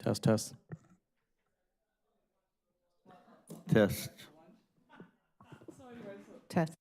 Test, test. Test. Test.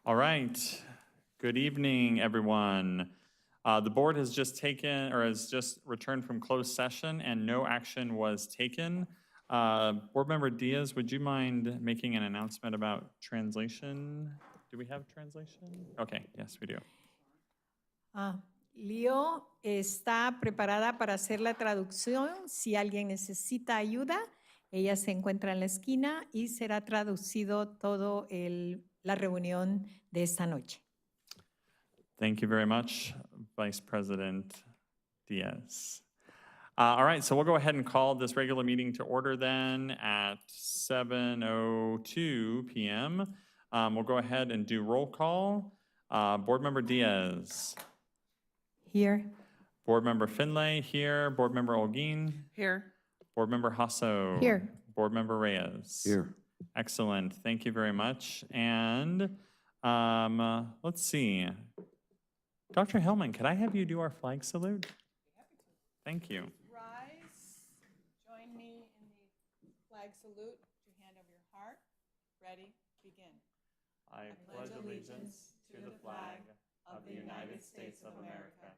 All right. Good evening, everyone. The board has just returned from closed session and no action was taken. Board Member Diaz, would you mind making an announcement about translation? Do we have translation? Okay, yes, we do. Leo está preparada para hacer la traducción. Si alguien necesita ayuda, ella se encuentra en la esquina y será traducido todo la reunión de esta noche. Thank you very much, Vice President Diaz. All right, so we'll go ahead and call this regular meeting to order then at 7:02 p.m. We'll go ahead and do roll call. Board Member Diaz. Here. Board Member Finlay here. Board Member Olguin. Here. Board Member Hasso. Here. Board Member Reyes. Here. Excellent. Thank you very much. And Let's see. Dr. Hellman, could I have you do our flag salute? Thank you. Rise, join me in the flag salute. Put your hand over your heart. Ready, begin. I pledge allegiance to the flag of the United States of America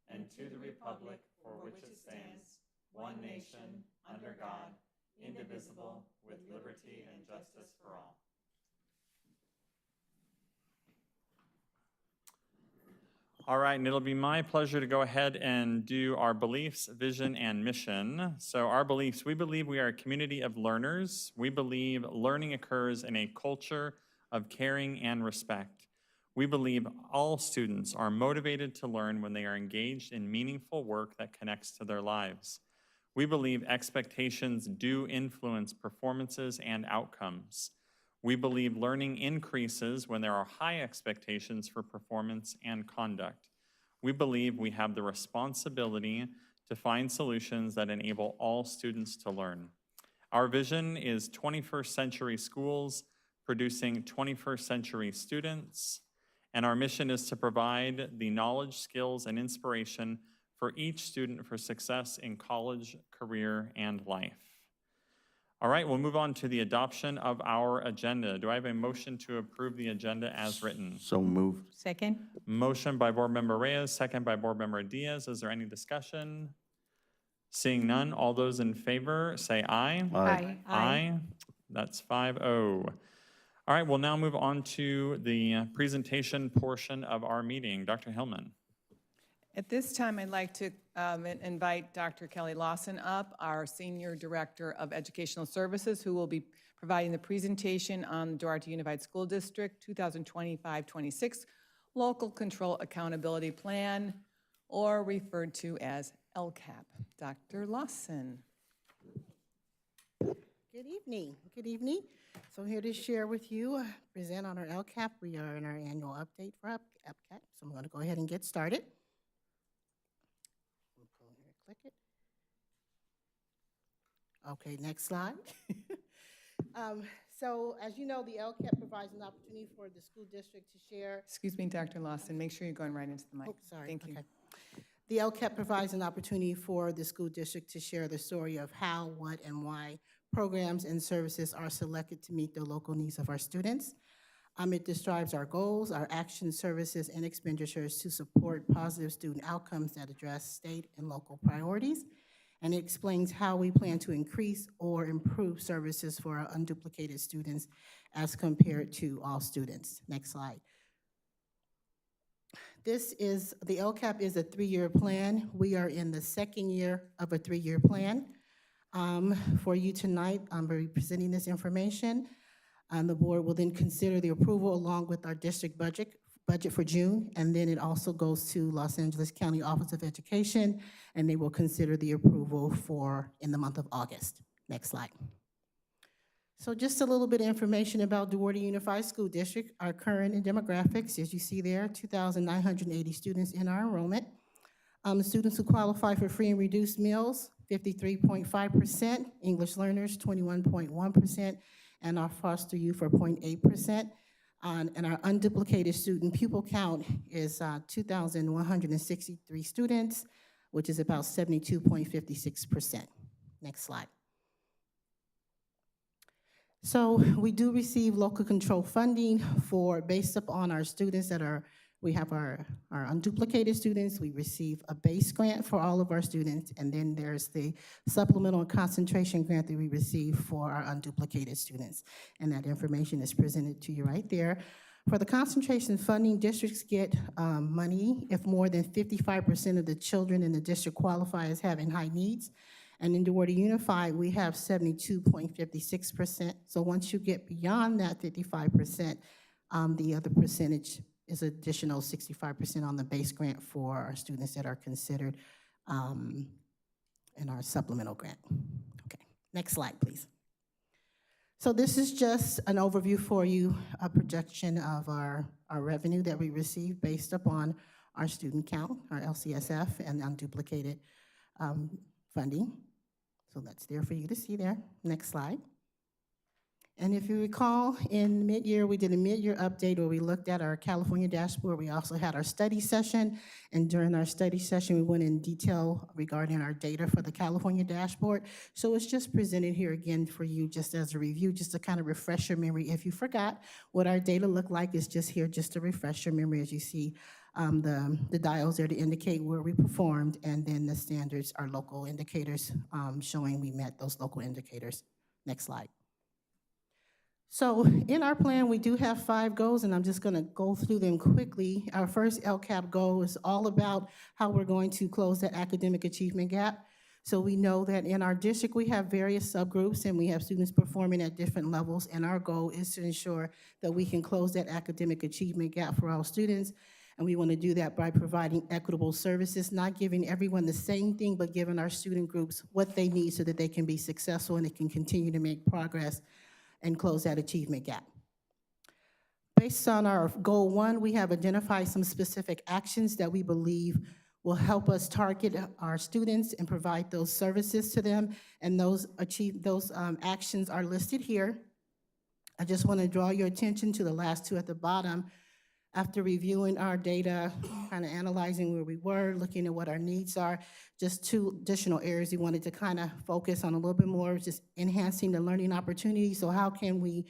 and to the republic for which it stands, one nation, under God, indivisible, with liberty and justice for all. All right, and it'll be my pleasure to go ahead and do our beliefs, vision, and mission. So our beliefs, we believe we are a community of learners. We believe learning occurs in a culture of caring and respect. We believe all students are motivated to learn when they are engaged in meaningful work that connects to their lives. We believe expectations do influence performances and outcomes. We believe learning increases when there are high expectations for performance and conduct. We believe we have the responsibility to find solutions that enable all students to learn. Our vision is 21st century schools producing 21st century students, and our mission is to provide the knowledge, skills, and inspiration for each student for success in college, career, and life. All right, we'll move on to the adoption of our agenda. Do I have a motion to approve the agenda as written? So moved. Second. Motion by Board Member Reyes, second by Board Member Diaz. Is there any discussion? Seeing none, all those in favor say aye. Aye. Aye. That's 5-0. All right, we'll now move on to the presentation portion of our meeting. Dr. Hillman. At this time, I'd like to invite Dr. Kelly Lawson up, our Senior Director of Educational Services, who will be providing the presentation on the Duarte Unified School District 2025-26 Local Control Accountability Plan, or referred to as LCAP. Dr. Lawson. Good evening. Good evening. So I'm here to share with you, present on our LCAP. We are in our annual update for LCAP, so I'm going to go ahead and get started. Go here and click it. Okay, next slide. So as you know, the LCAP provides an opportunity for the school district to share. Excuse me, Dr. Lawson, make sure you're going right into the mic. Oh, sorry. Thank you. Okay. The LCAP provides an opportunity for the school district to share the story of how, what, and why programs and services are selected to meet the local needs of our students. It describes our goals, our actions, services, and expenditures to support positive student outcomes that address state and local priorities. And it explains how we plan to increase or improve services for our unduplicated students as compared to all students. Next slide. This is, the LCAP is a 3-year plan. We are in the second year of a 3-year plan. For you tonight, I'm presenting this information. The board will then consider the approval along with our district budget for June, and then it also goes to Los Angeles County Office of Education, and they will consider the approval in the month of August. Next slide. So just a little bit of information about Duarte Unified School District, our current demographics, as you see there, 2,980 students in our enrollment. The students who qualify for free and reduced meals, 53.5%, English learners, 21.1%, and our foster youth are 0.8%. And our unduplicated student pupil count is 2,163 students, which is about 72.56%. Next slide. So we do receive local control funding based upon our students that are, we have our unduplicated students. We receive a base grant for all of our students, and then there's the supplemental and concentration grant that we receive for our unduplicated students. And that information is presented to you right there. For the concentration funding, districts get money if more than 55% of the children in the district qualify as having high needs. And in Duarte Unified, we have 72.56%. So once you get beyond that 55%, the other percentage is additional 65% on the base grant for our students that are considered in our supplemental grant. Okay, next slide, please. So this is just an overview for you, a projection of our revenue that we receive based upon our student count, our LCSF, and unduplicated funding. So that's there for you to see there. Next slide. And if you recall, in mid-year, we did a mid-year update where we looked at our California dashboard. We also had our study session, and during our study session, we went in detail regarding our data for the California dashboard. So it's just presented here again for you just as a review, just to kind of refresh your memory. If you forgot what our data look like, it's just here just to refresh your memory. As you see, the dials there to indicate where we performed, and then the standards are local indicators showing we met those local indicators. Next slide. So in our plan, we do have 5 goals, and I'm just going to go through them quickly. Our first LCAP goal is all about how we're going to close that academic achievement gap. So we know that in our district, we have various subgroups, and we have students performing at different levels, and our goal is to ensure that we can close that academic achievement gap for all students. And we want to do that by providing equitable services, not giving everyone the same thing, but giving our student groups what they need so that they can be successful and they can continue to make progress and close that achievement gap. Based on our goal 1, we have identified some specific actions that we believe will help us target our students and provide those services to them, and those actions are listed here. I just want to draw your attention to the last 2 at the bottom. After reviewing our data, kind of analyzing where we were, looking at what our needs are, just 2 additional areas we wanted to kind of focus on a little bit more, just enhancing the learning opportunities. So how can we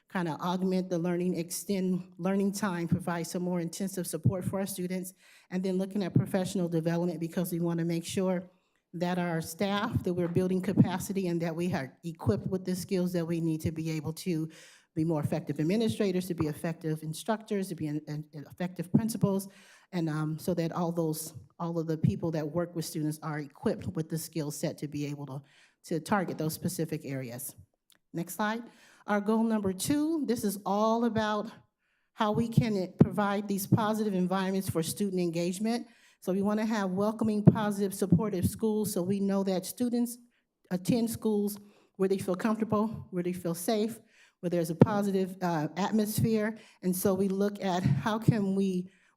kind of augment the learning, extend learning time, provide some more intensive support for our students, and then looking at professional development, because we want to make sure that our staff, that we're building capacity and that we are equipped with the skills that we need to be able to be more effective administrators, to be effective instructors, to be effective principals, and so that all of the people that work with students are equipped with the skill set to be able to target those specific areas. Next slide. Our goal number 2, this is all about how we can provide these positive environments for student engagement. So we want to have welcoming, positive, supportive schools, so we know that students attend schools where they feel comfortable, where they feel safe, where there's a positive atmosphere. And so we look at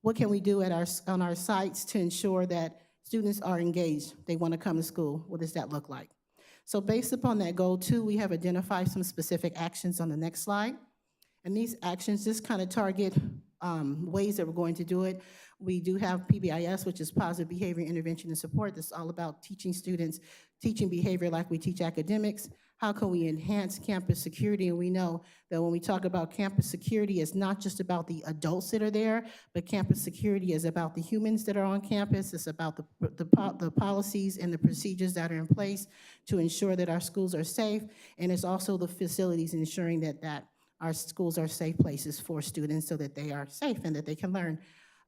what can we do on our sites to ensure that students are engaged, they want to come to school. What does that look like? So based upon that goal 2, we have identified some specific actions on the next slide. And these actions just kind of target ways that we're going to do it. We do have PBIS, which is Positive Behavior Intervention and Support. That's all about teaching students, teaching behavior like we teach academics. How can we enhance campus security? And we know that when we talk about campus security, it's not just about the adults that are there, but campus security is about the humans that are on campus. It's about the policies and the procedures that are in place to ensure that our schools are safe. And it's also the facilities ensuring that our schools are safe places for students so that they are safe and that they can learn.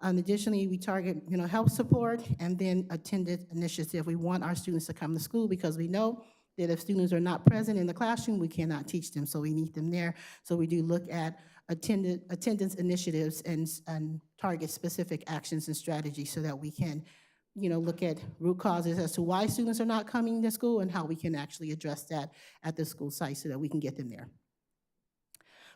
Additionally, we target health support and then attendance initiative. We want our students to come to school because we know that if students are not present in the classroom, we cannot teach them, so we need them there. So we do look at attendance initiatives and target specific actions and strategies so that we can look at root causes as to why students are not coming to school and how we can actually address that at the school site so that we can get them there.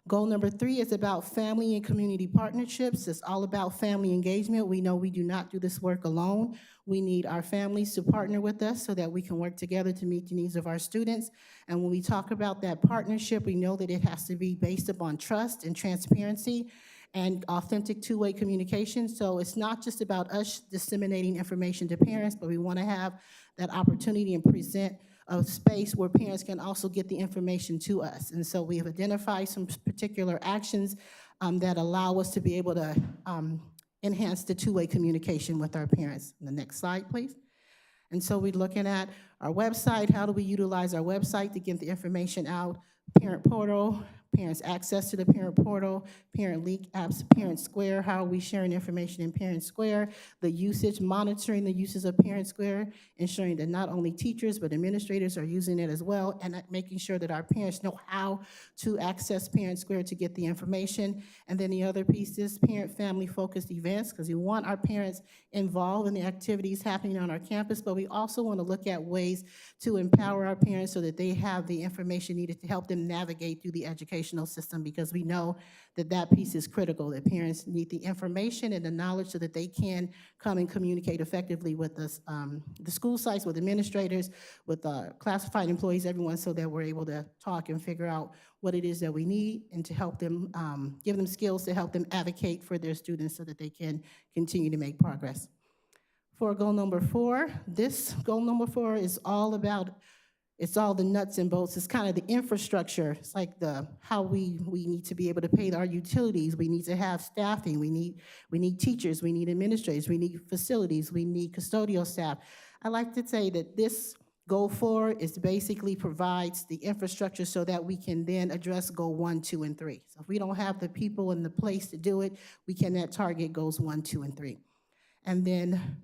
Goal number 3 is about family and community partnerships. It's all about family engagement. We know we do not do this work alone. We need our families to partner with us so that we can work together to meet the needs of our students. And when we talk about that partnership, we know that it has to be based upon trust and transparency and authentic two-way communication. So it's not just about us disseminating information to parents, but we want to have that opportunity and present a space where parents can also get the information to us. And so we have identified some particular actions that allow us to be able to enhance the two-way communication with our parents. The next slide, please. And so we're looking at our website. How do we utilize our website to get the information out? Parent portal, parents' access to the parent portal, parent leak apps, Parent Square. How are we sharing information in Parent Square? The usage, monitoring the uses of Parent Square, ensuring that not only teachers but administrators are using it as well, and making sure that our parents know how to access Parent Square to get the information. And then the other piece is parent-family focused events, because we want our parents involved in the activities happening on our campus, but we also want to look at ways to empower our parents so that they have the information needed to help them navigate through the education educational system, because we know that that piece is critical, that parents need the information and the knowledge so that they can come and communicate effectively with us, the school sites, with administrators, with classified employees, everyone, so that we're able to talk and figure out what it is that we need and to help them, give them skills to help them advocate for their students so that they can continue to make progress. For goal number 4, this goal number 4 is all about, it's all the nuts and bolts. It's kind of the infrastructure. It's like how we need to be able to pay our utilities. We need to have staffing. We need teachers. We need administrators. We need facilities. We need custodial staff. I like to say that this goal 4 is basically provides the infrastructure so that we can then address goal 1, 2, and 3. So if we don't have the people in the place to do it, we cannot target goals 1, 2, and 3. And then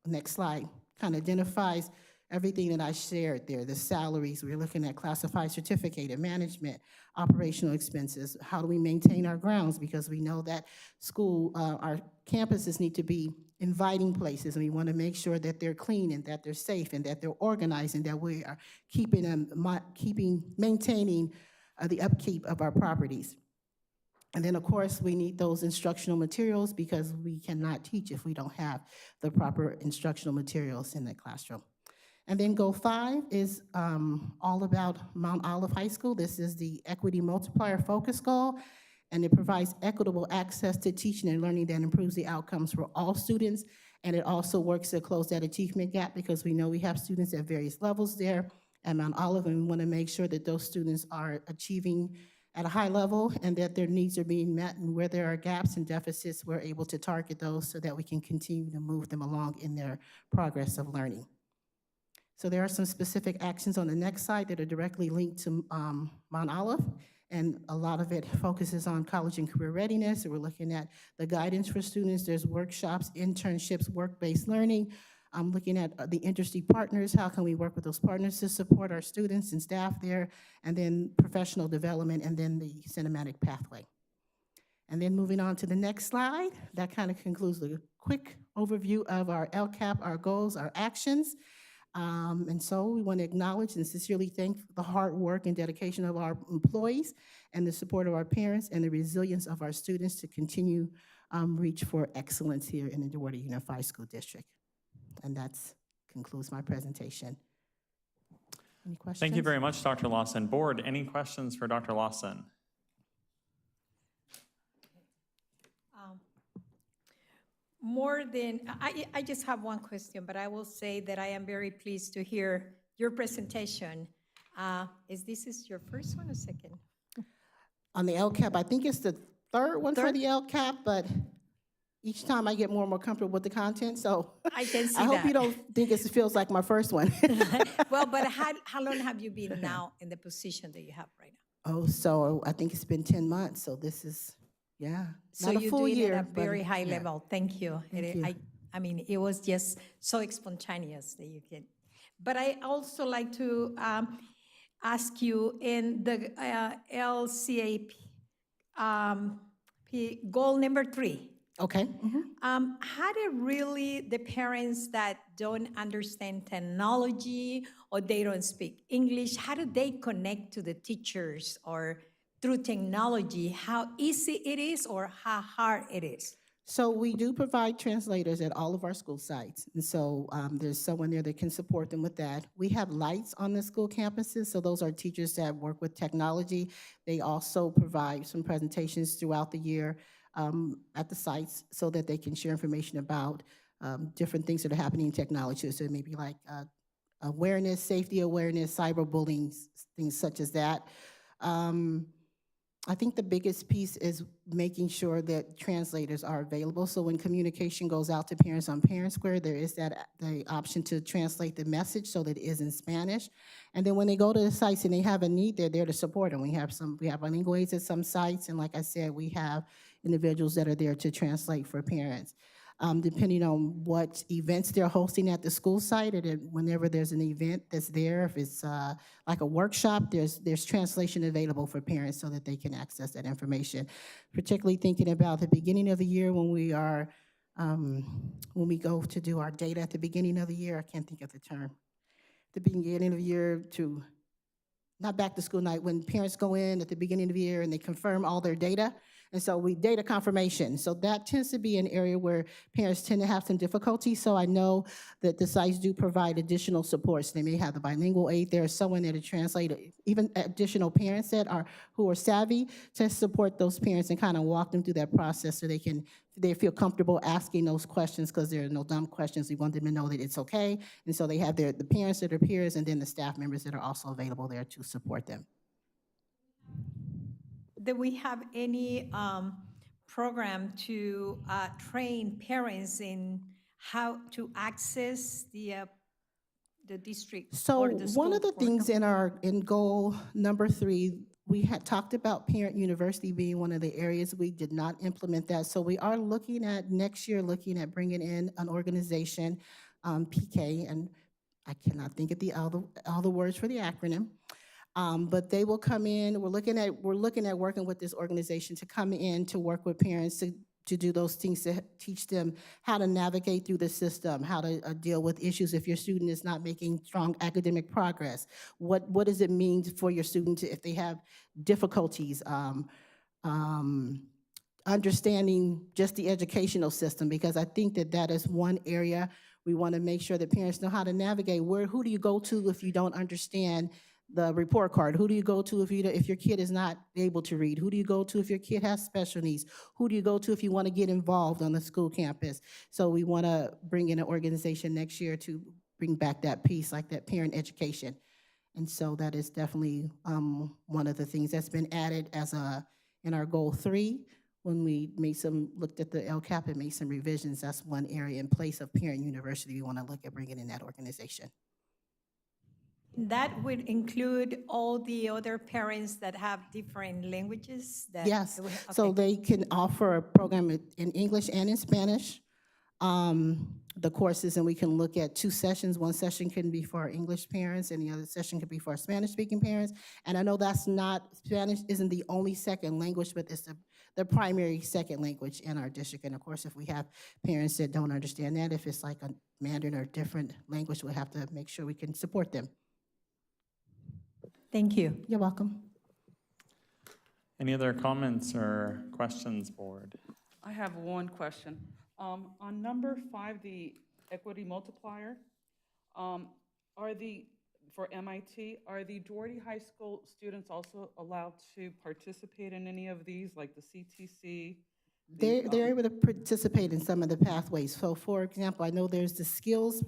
next slide kind of identifies everything that I shared there, the salaries. We're looking at classified certificated management, operational expenses. How do we maintain our grounds? Because we know that our campuses need to be inviting places, and we want to make sure that they're clean and that they're safe and that they're organized and that we are maintaining the upkeep of our properties. And then, of course, we need those instructional materials because we cannot teach if we don't have the proper instructional materials in the classroom. And then goal 5 is all about Mount Olive High School. This is the equity multiplier focus goal, and it provides equitable access to teaching and learning that improves the outcomes for all students. And it also works to close that achievement gap because we know we have students at various levels there at Mount Olive, and we want to make sure that those students are achieving at a high level and that their needs are being met, and where there are gaps and deficits, we're able to target those so that we can continue to move them along in their progress of learning. So there are some specific actions on the next slide that are directly linked to Mount Olive, and a lot of it focuses on college and career readiness. So we're looking at the guidance for students. There's workshops, internships, work-based learning. I'm looking at the industry partners. How can we work with those partners to support our students and staff there? And then professional development, and then the cinematic pathway. And then moving on to the next slide, that kind of concludes the quick overview of our LCAP, our goals, our actions. And so we want to acknowledge and sincerely thank the hard work and dedication of our employees and the support of our parents and the resilience of our students to continue reach for excellence here in the Duarte Unified School District. And that concludes my presentation. Any questions? Thank you very much, Dr. Lawson. Board, any questions for Dr. Lawson? I just have one question, but I will say that I am very pleased to hear your presentation. Is this your first one or second? On the LCAP, I think it's the third one for the LCAP, but each time I get more and more comfortable with the content, so I can see I hope that. you don't think it feels like my first one. Well, but how long have you been now in the position that you have right now? Oh, so I think it's been 10 months, so this is, yeah, So not a you're full doing year. it at a but very high yeah. level. Thank you. Thank you. I mean, it was just so spontaneous that you can. But I also like to ask you in the LCAP goal number 3. Okay. How do really the parents that don't understand technology or they don't speak English, how do they connect to the teachers or through technology? How easy it is or how hard it is? So we do provide translators at all of our school sites. And so there's someone there that can support them with that. We have lights on the school campuses. So those are teachers that work with technology. They also provide some presentations throughout the year at the sites so that they can share information about different things that are happening in technology. So maybe like awareness, safety awareness, cyberbullying, things such as that. I think the biggest piece is making sure that translators are available. So when communication goes out to parents on Parent Square, there is the option to translate the message so that it is in Spanish. And then when they go to the sites and they have a need, they're there to support them. We have bilingual aides at some sites, and like I said, we have individuals that are there to translate for parents. Depending on what events they're hosting at the school site, and whenever there's an event that's there, if it's like a workshop, there's translation available for parents so that they can access that information. Particularly thinking about the beginning of the year when we go to do our data at the beginning of the year, I can't think of the term. The beginning of the year to not back to school night, when parents go in at the beginning of the year and they confirm all their data. And so data confirmation. So that tends to be an area where parents tend to have some difficulty. So I know that the sites do provide additional supports. They may have the bilingual aid there, someone there to translate, even additional parents who are savvy to support those parents and kind of walk them through that process so they feel comfortable asking those questions, because there are no dumb questions. We want them to know that it's okay. And so they have the parents that are peers and then the staff members that are also available there to support them. Do we have any program to train parents in how to access the district So or the one of the school things portal? in goal number 3, we had talked about parent university being one of the areas. We did not implement that. So we are looking at next year, looking at bringing in an organization, PK, and I cannot think of all the words for the acronym. But they will come in. We're looking at working with this organization to come in to work with parents to do those things, to teach them how to navigate through the system, how to deal with issues if your student is not making strong academic progress. What does it mean for your student if they have difficulties understanding just the educational system? Because I think that is one area we want to make sure that parents know how to navigate. Who do you go to if you don't understand the report card? Who do you go to if your kid is not able to read? Who do you go to if your kid has special needs? Who do you go to if you want to get involved on the school campus? So we want to bring in an organization next year to bring back that piece, like that parent education. And so that is definitely one of the things that's been added in our goal 3. When we looked at the LCAP and made some revisions, that's one area in place of parent university we want to look at bringing in that organization. That would include all the other parents that have different languages? Yes, Okay. so they can offer a program in English and in Spanish, the courses, and we can look at 2 sessions. One session can be for our English parents, and the other session could be for our Spanish-speaking parents. And I know Spanish isn't the only second language, but it's the primary second language in our district. And of course, if we have parents that don't understand that, if it's like a Mandarin or different language, we'll have to make sure we can support them. Thank you. You're welcome. Any other comments or questions, board? I have one question. On number 5, the equity multiplier, for MIT, are the Duarte High School students also allowed to participate in any of these, like the CTC? They're able to participate in some of the pathways. So for example, I know there's a skills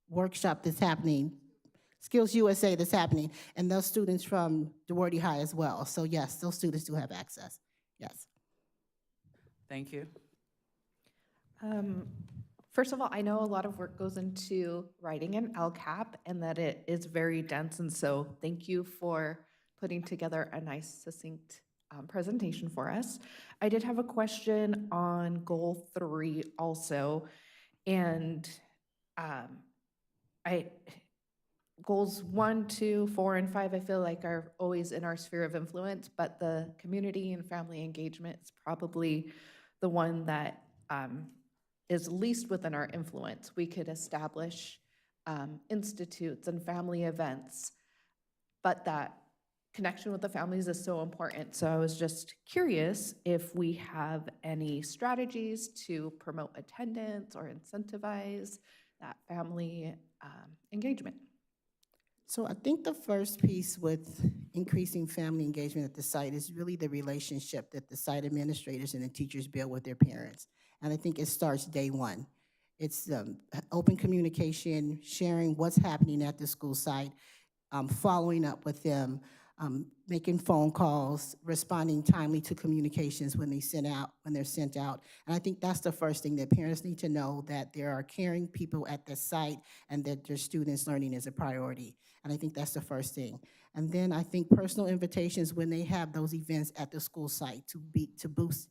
workshop that's happening, Skills USA that's happening, and those students from Duarte High as well. So yes, those students do have access, yes. Thank you. First of all, I know a lot of work goes into writing an LCAP and that it is very dense, and so thank you for putting together a nice, succinct presentation for us. I did have a question on Goal 3 also, and Goals 1, 2, 4, and 5, I feel like are always in our sphere of influence, but the community and family engagement is probably the one that is least within our influence. We could establish institutes and family events, but that connection with the families is so important. So I was just curious if we have any strategies to promote attendance or incentivize that family engagement. So I think the first piece with increasing family engagement at the site is really the relationship that the site administrators and the teachers build with their parents. And I think it starts day one. It's open communication, sharing what's happening at the school site, following up with them, making phone calls, responding timely to communications when they're sent out. And I think that's the first thing, that parents need to know, that there are caring people at the site and that their students' learning is a priority. And I think that's the first thing. And then I think personal invitations when they have those events at the school site to boost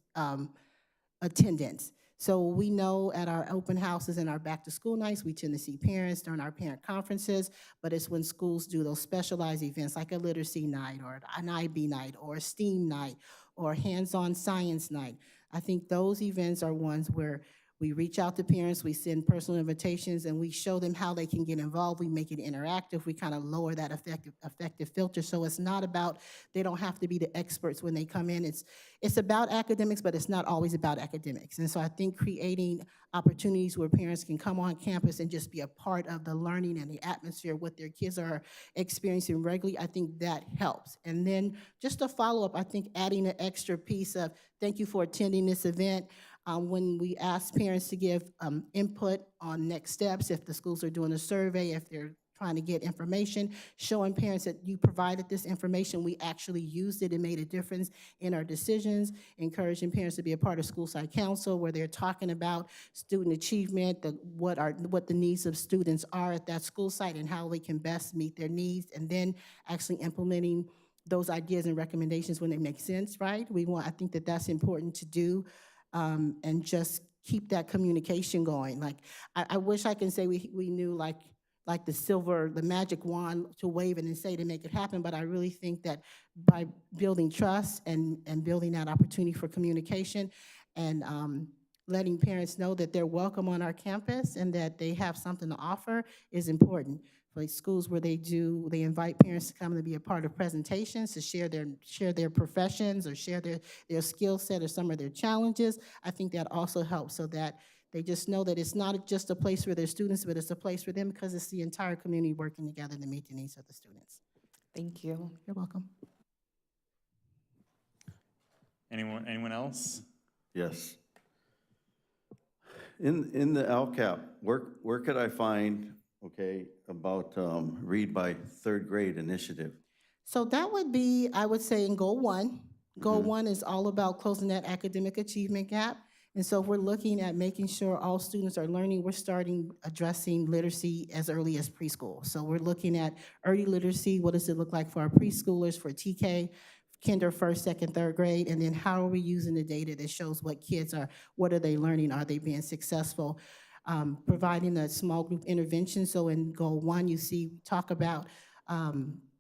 attendance. So we know at our open houses and our back to school nights, we tend to see parents during our parent conferences, but it's when schools do those specialized events like a literacy night or an IB night or a STEAM night or hands-on science night. I think those events are ones where We reach out to parents, we send personal invitations, and we show them how they can get involved. We make it interactive. We kind of lower that affective filter. So it's not about, they don't have to be the experts when they come in. It's about academics, but it's not always about academics. And so I think creating opportunities where parents can come on campus and just be a part of the learning and the atmosphere, what their kids are experiencing regularly, I think that helps. And then just a follow-up, I think adding an extra piece of, thank you for attending this event. When we ask parents to give input on next steps, if the schools are doing a survey, if they're trying to get information, showing parents that you provided this information, we actually used it and made a difference in our decisions, encouraging parents to be a part of school site council where they're talking about student achievement, what the needs of students are at that school site and how they can best meet their needs, and then actually implementing those ideas and recommendations when they make sense, right? I think that that's important to do. And just keep that communication going. Like, I wish I can say we knew like the magic wand to wave it and say to make it happen, but I really think that by building trust and building that opportunity for communication and letting parents know that they're welcome on our campus and that they have something to offer is important. Like schools where they invite parents to come and be a part of presentations, to share their professions or share their skill set or some of their challenges. I think that also helps so that they just know that it's not just a place for their students, but it's a place for them because it's the entire community working together to meet the needs of the students. Thank you. You're welcome. Anyone else? Yes. In the LCAP, where could I find, about Read by Third Grade initiative? So that would be, I would say, in Goal 1. Goal 1 is all about closing that academic achievement gap. And so if we're looking at making sure all students are learning, we're starting addressing literacy as early as preschool. So we're looking at early literacy. What does it look like for our preschoolers, for TK, kinder, first, second, third grade, and then how are we using the data that shows what are they learning? Are they being successful? Providing a small group intervention. So in Goal 1, you see, we talk about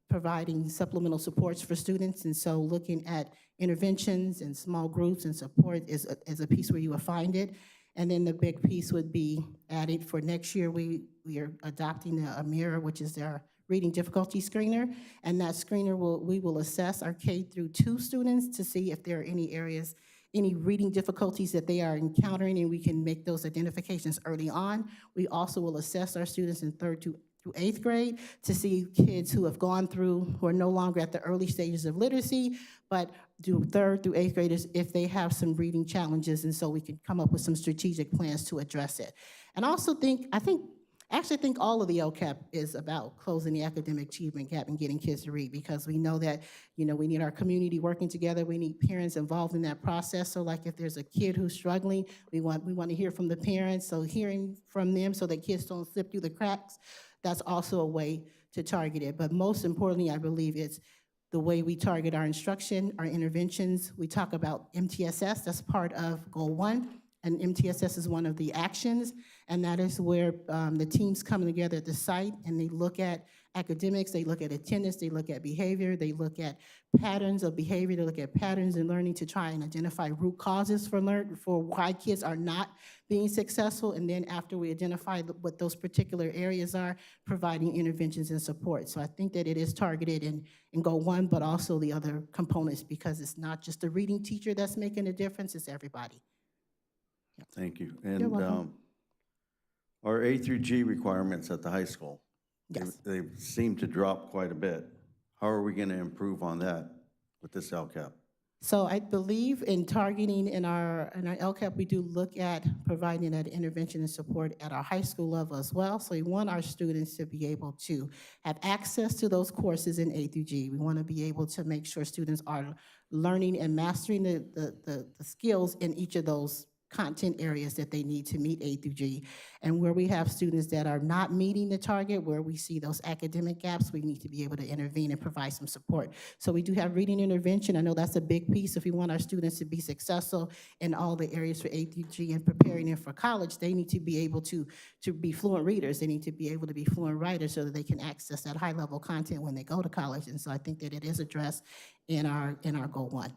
providing supplemental supports for students. And so looking at interventions and small groups and support is a piece where you will find it. And then the big piece would be added for next year. We are adopting a mirror, which is their reading difficulty screener. And that screener we will assess our K-2 students to see if there are any areas, any reading difficulties that they are encountering, and we can make those identifications early on. We also will assess our students in 3rd through 8th grade to see kids who have gone through, who are no longer at the early stages of literacy, but do 3rd through 8th graders if they have some reading challenges, and so we can come up with some strategic plans to address it. And I also think all of the LCAP is about closing the academic achievement gap and getting kids to read, because we know that, we need our community working together. We need parents involved in that process. So like if there's a kid who's struggling, we want to hear from the parents. So hearing from them so that kids don't slip through the cracks, that's also a way to target it. But most importantly, I believe it's the way we target our instruction, our interventions. We talk about MTSS, that's part of Goal 1. And MTSS is one of the actions, and that is where the teams come together at the site and they look at academics, they look at attendance, they look at behavior, they look at patterns of behavior, they look at patterns in learning to try and identify root causes for why kids are not being successful, and then after we identify what those particular areas are, providing interventions and support. So I think that it is targeted in Goal 1, but also the other components, because it's not just the reading teacher that's making a difference, it's everybody. Thank you. You're And welcome. our A through G requirements at the high school, Yes. they seem to drop quite a bit. How are we going to improve on that with this LCAP? So I believe in targeting in our LCAP, we do look at providing that intervention and support at our high school level as well. So we want our students to be able to have access to those courses in A through G. We want to be able to make sure students are learning and mastering the skills in each of those content areas that they need to meet A through G. And where we have students that are not meeting the target, where we see those academic gaps, we need to be able to intervene and provide some support. So we do have reading intervention. I know that's a big piece. If we want our students to be successful in all the areas for A through G and preparing them for college, they need to be able to be fluent readers. They need to be able to be fluent writers so that they can access that high-level content when they go to college. And so I think that it is addressed in our Goal 1.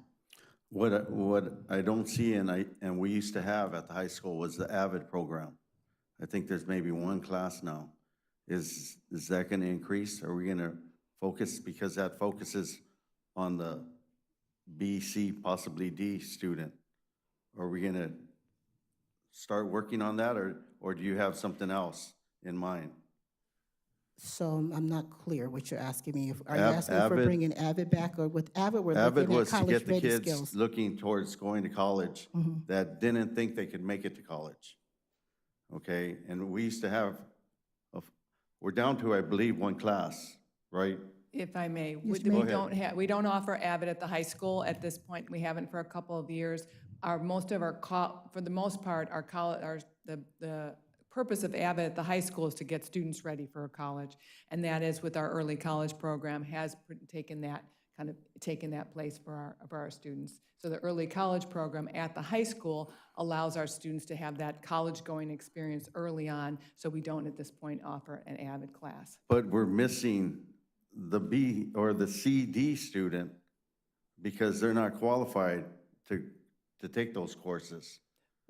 What I don't see, and we used to have at the high school, was the AVID program. I think there's maybe one class now. Is that gonna increase? Are we gonna focus, because that focuses on the B, C, possibly D student? Are we gonna start working on that, or do you have something else in mind? So I'm not clear what you're asking me. Are you Av- asking for Avid- bringing Avid back, or with Avid, we're AVID looking at was to get the college-ready kids skills? looking towards going to college that didn't think they could make it to college. Okay, and we used to have, we're down to, I believe, one class, right? If I may, Yes, we ma'am. don't have, we don't offer AVID at the high school at this point. We haven't for a couple of years. Most of our, for the most part, our college, the purpose of AVID at the high school is to get students ready for college. And that is with our early college program has taken that place for our students. So the early college program at the high school allows our students to have that college-going experience early on, so we don't at this point offer an AVID class. But we're missing the B or the CD student because they're not qualified to take those courses.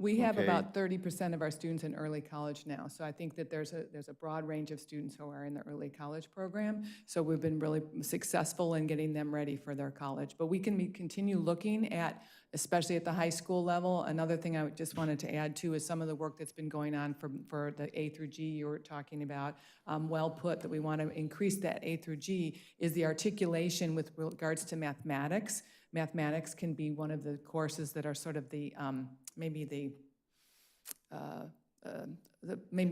We have Okay. about 30% of our students in early college now, so I think that there's a broad range of students who are in the early college program, so we've been really successful in getting them ready for their college. But we can continue looking at, especially at the high school level. Another thing I just wanted to add too is some of the work that's been going on for the A through G you were talking about, well put, that we want to increase that A through G, is the articulation with regards to mathematics. Mathematics can be one of the courses that are sort of the, maybe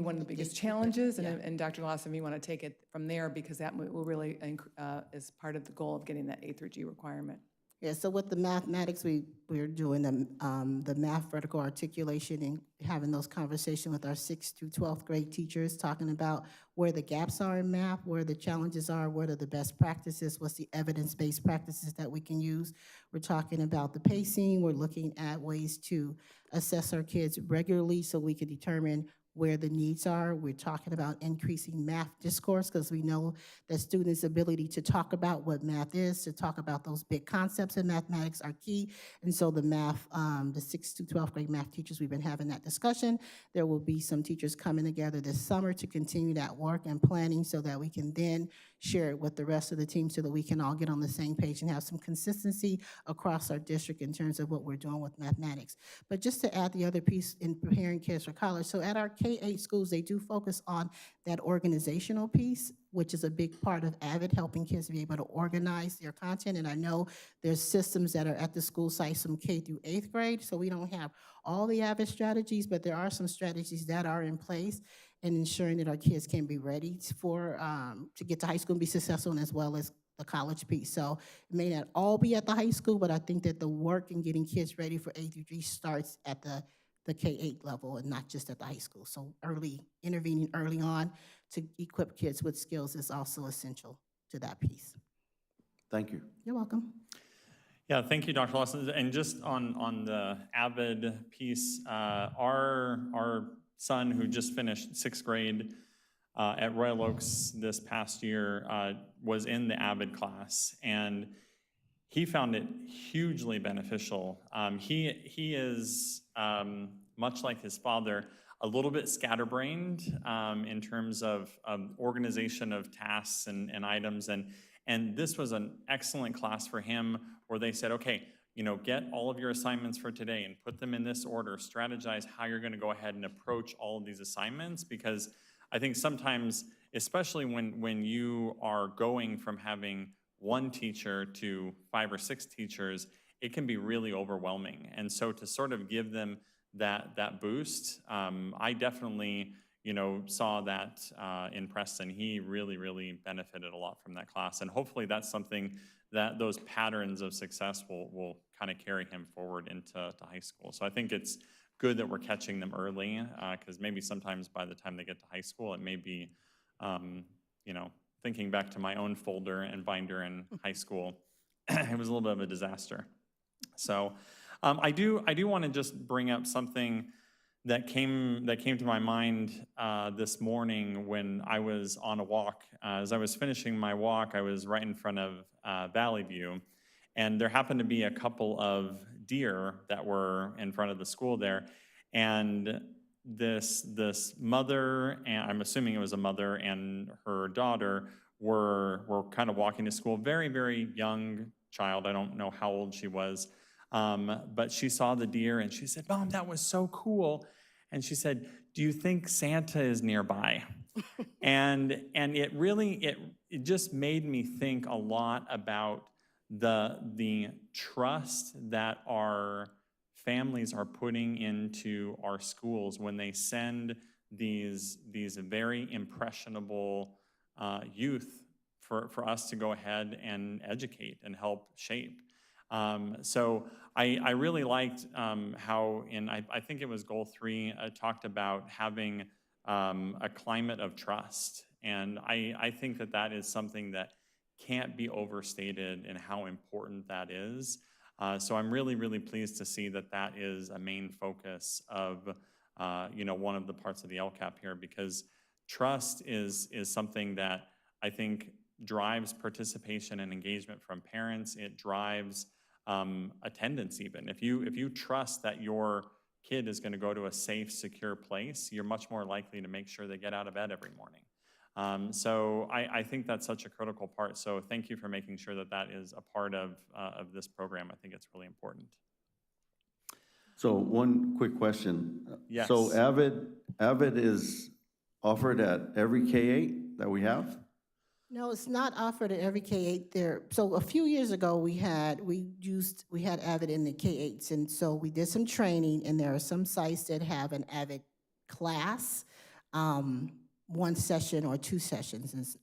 one of the biggest challenges, and Dr. Lawson, you want to take it from there, because that will really, is part of the goal of getting that A through G requirement. Yeah, so with the mathematics, we're doing the math vertical articulation and having those conversations with our 6th through 12th grade teachers, talking about where the gaps are in math, where the challenges are, what are the best practices, what's the evidence-based practices that we can use. We're talking about the pacing, we're looking at ways to assess our kids regularly so we can determine where the needs are. We're talking about increasing math discourse, because we know that students' ability to talk about what math is, to talk about those big concepts in mathematics are key. And so the math, the 6th to 12th grade math teachers, we've been having that discussion. There will be some teachers coming together this summer to continue that work and planning so that we can then share it with the rest of the team so that we can all get on the same page and have some consistency across our district in terms of what we're doing with mathematics. But just to add the other piece in preparing kids for college, so at our K-8 schools, they do focus on that organizational piece, which is a big part of AVID, helping kids be able to organize their content. And I know there's systems that are at the school site, some K through 8th grade, so we don't have all the AVID strategies, but there are some strategies that are in place in ensuring that our kids can be ready for to get to high school and be successful, and as well as the college piece. So it may not all be at the high school, but I think that the work in getting kids ready for A through G starts at the K-8 level and not just at the high school. So intervening early on to equip kids with skills is also essential to that piece. Thank you. You're welcome. Yeah, thank you, Dr. Lawson. And just on the AVID piece, our son, who just finished 6th grade at Royal Oaks this past year, was in the AVID class, and he found it hugely beneficial. He is, much like his father, a little bit scatterbrained in terms of organization of tasks and items, and this was an excellent class for him, where they said, okay, get all of your assignments for today and put them in this order, strategize how you're gonna go ahead and approach all of these assignments, because I think sometimes, especially when you are going from having one teacher to 5 or 6 teachers, it can be really overwhelming. And so to sort of give them that boost, I definitely saw that in Preston. He really benefited a lot from that class, and hopefully that's something that those patterns of success will kind of carry him forward into high school. So I think it's good that we're catching them early, because maybe sometimes by the time they get to high school, it may be, thinking back to my own folder and binder in high school, it was a little bit of a disaster. So I do want to just bring up something that came to my mind this morning when I was on a walk. As I was finishing my walk, I was right in front of Valley View, and there happened to be a couple of deer that were in front of the school there. And this mother, and I'm assuming it was a mother and her daughter, were kind of walking to school. Very, very young child. I don't know how old she was. But she saw the deer and she said, "Mom, that was so cool." And she said, "Do you think Santa is nearby?" And it really, it just made me think a lot about the trust that our families are putting into our schools when they send these very impressionable youth for us to go ahead and educate and help shape. So I really liked how I think it was goal 3, talked about having a climate of trust. And I think that is something that can't be overstated in how important that is. So I'm really, really pleased to see that is a main focus of one of the parts of the LCAP here, because trust is something that I think drives participation and engagement from parents. It drives attendance even. If you trust that your kid is going to go to a safe, secure place, you're much more likely to make sure they get out of bed every morning. So I think that's such a critical part. So thank you for making sure that is a part of this program. I think it's really important. So one quick question. Yes. So Avid is offered at every K-8 that we have? No, it's not offered at every K-8 there. So a few years ago, we had Avid in the K-8s, and so we did some training, and there are some sites that have an Avid class, 1 session or 2 sessions.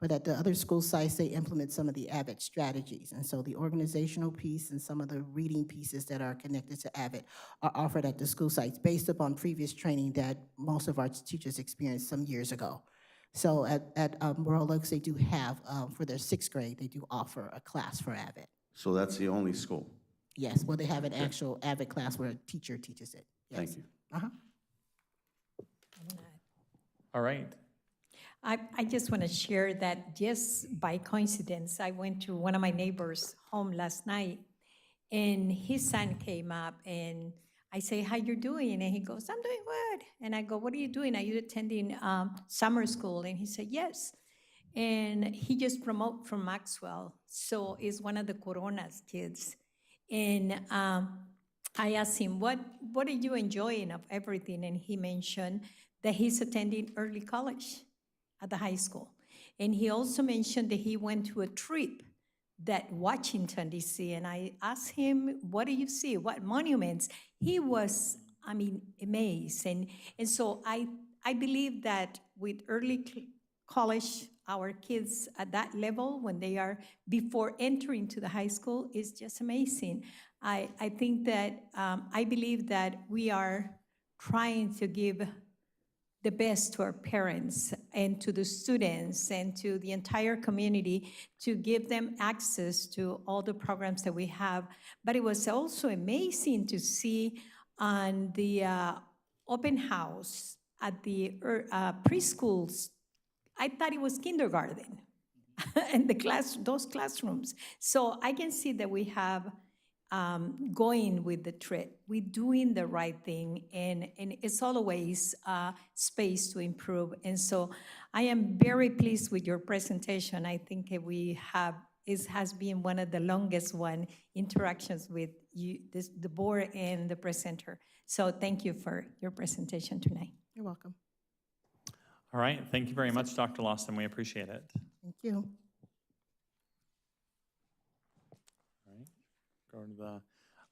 But at the other school sites, they implement some of the Avid strategies. And so the organizational piece and some of the reading pieces that are connected to Avid are offered at the school sites based upon previous training that most of our teachers experienced some years ago. So at Royal Oaks, they do have, for their 6th grade, they do offer a class for Avid. So that's the only school? Yes, well, they have an actual Avid class where a teacher teaches it. Yes. Thank you. All right. I just want to share that just by coincidence, I went to one of my neighbors' home last night, and his son came up, and I say, "How you doing?" And he goes, "I'm doing good." And I go, "What are you doing? Are you attending summer school?" And he said, "Yes." And he just promoted from Maxwell, so is one of the Corona's kids. And I asked him, what are you enjoying of everything? And he mentioned that he's attending early college at the high school. And he also mentioned that he went to a trip that Washington, D.C., and I asked him, "What do you see? What monuments?" He was, amazed. And so I believe that with early college, our kids at that level, when they are before entering to the high school, is just amazing. I think that, I believe that we are trying to give the best to our parents and to the students and to the entire community to give them access to all the programs that we have. But it was also amazing to see on the open house at the preschools. I thought it was kindergarten and those classrooms. So I can see that we have going with the trip. We're doing the right thing, and it's always space to improve. And so I am very pleased with your presentation. I think it has been one of the longest interactions with you, the board and the presenter. So thank you for your presentation tonight. You're welcome. All right. Thank you very much, Dr. Lawson. We appreciate it. Thank you. All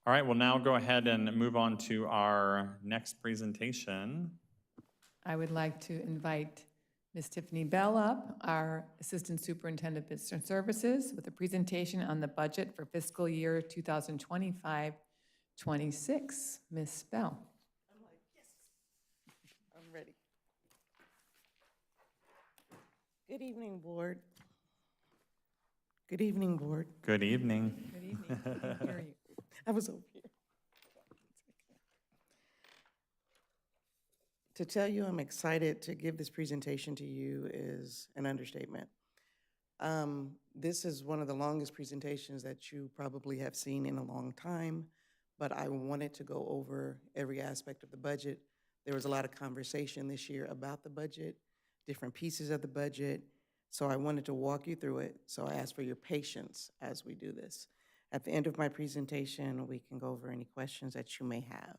right, we'll now go ahead and move on to our next presentation. I would like to invite Ms. Tiffany Bell up, our Assistant Superintendent of Business Services, with a presentation on the budget for fiscal year 2025-26. Ms. Bell. I'm like, yes, I'm ready. Good evening, Board. Good evening, Board. Good evening. Good evening. I can hear you. I was over here. To tell you I'm excited to give this presentation to you is an understatement. This is one of the longest presentations that you probably have seen in a long time, but I wanted to go over every aspect of the budget. There was a lot of conversation this year about the budget, different pieces of the budget, so I wanted to walk you through it. So I ask for your patience as we do this. At the end of my presentation, we can go over any questions that you may have.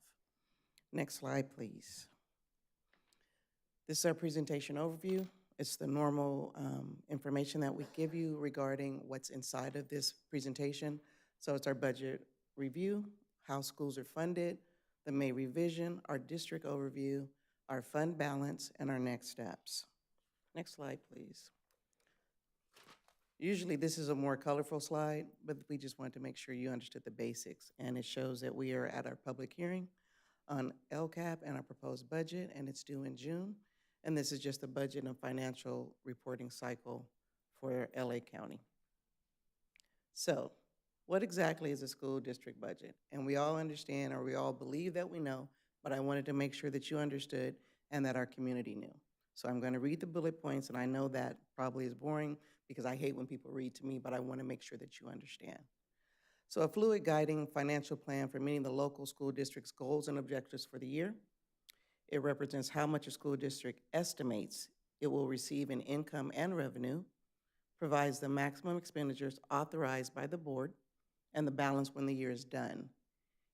Next slide, please. This is our presentation overview. It's the normal information that we give you regarding what's inside of this presentation. So it's our budget review, how schools are funded, the May revision, our district overview, our fund balance, and our next steps. Next slide, please. Usually this is a more colorful slide, but we just wanted to make sure you understood the basics. And it shows that we are at our public hearing on LCAP and our proposed budget, and it's due in June. And this is just the budget and financial reporting cycle for LA County. So what exactly is a school district budget? And we all understand, or we all believe that we know, but I wanted to make sure that you understood and that our community knew. So I'm going to read the bullet points, and I know that probably is boring because I hate when people read to me, but I want to make sure that you understand. So a fluid guiding financial plan for meeting the local school district's goals and objectives for the year. It represents how much a school district estimates it will receive in income and revenue, provides the maximum expenditures authorized by the board, and the balance when the year is done.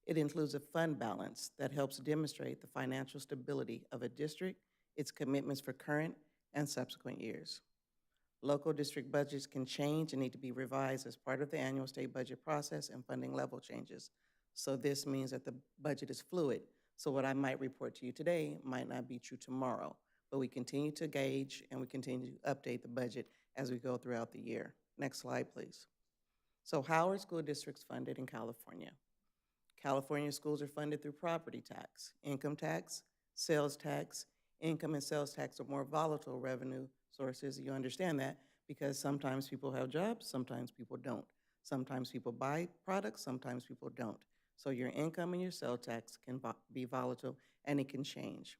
It includes a fund balance that helps demonstrate the financial stability of a district, its commitments for current and subsequent years. Local district budgets can change and need to be revised as part of the annual state budget process and funding level changes. So this means that the budget is fluid. So what I might report to you today might not be true tomorrow, but we continue to gauge and we continue to update the budget as we go throughout the year. Next slide, please. So how are school districts funded in California? California schools are funded through property tax, income tax, sales tax. Income and sales tax are more volatile revenue sources. You understand that because sometimes people have jobs, sometimes people don't. Sometimes people buy products, sometimes people don't. So your income and your sales tax can be volatile and it can change.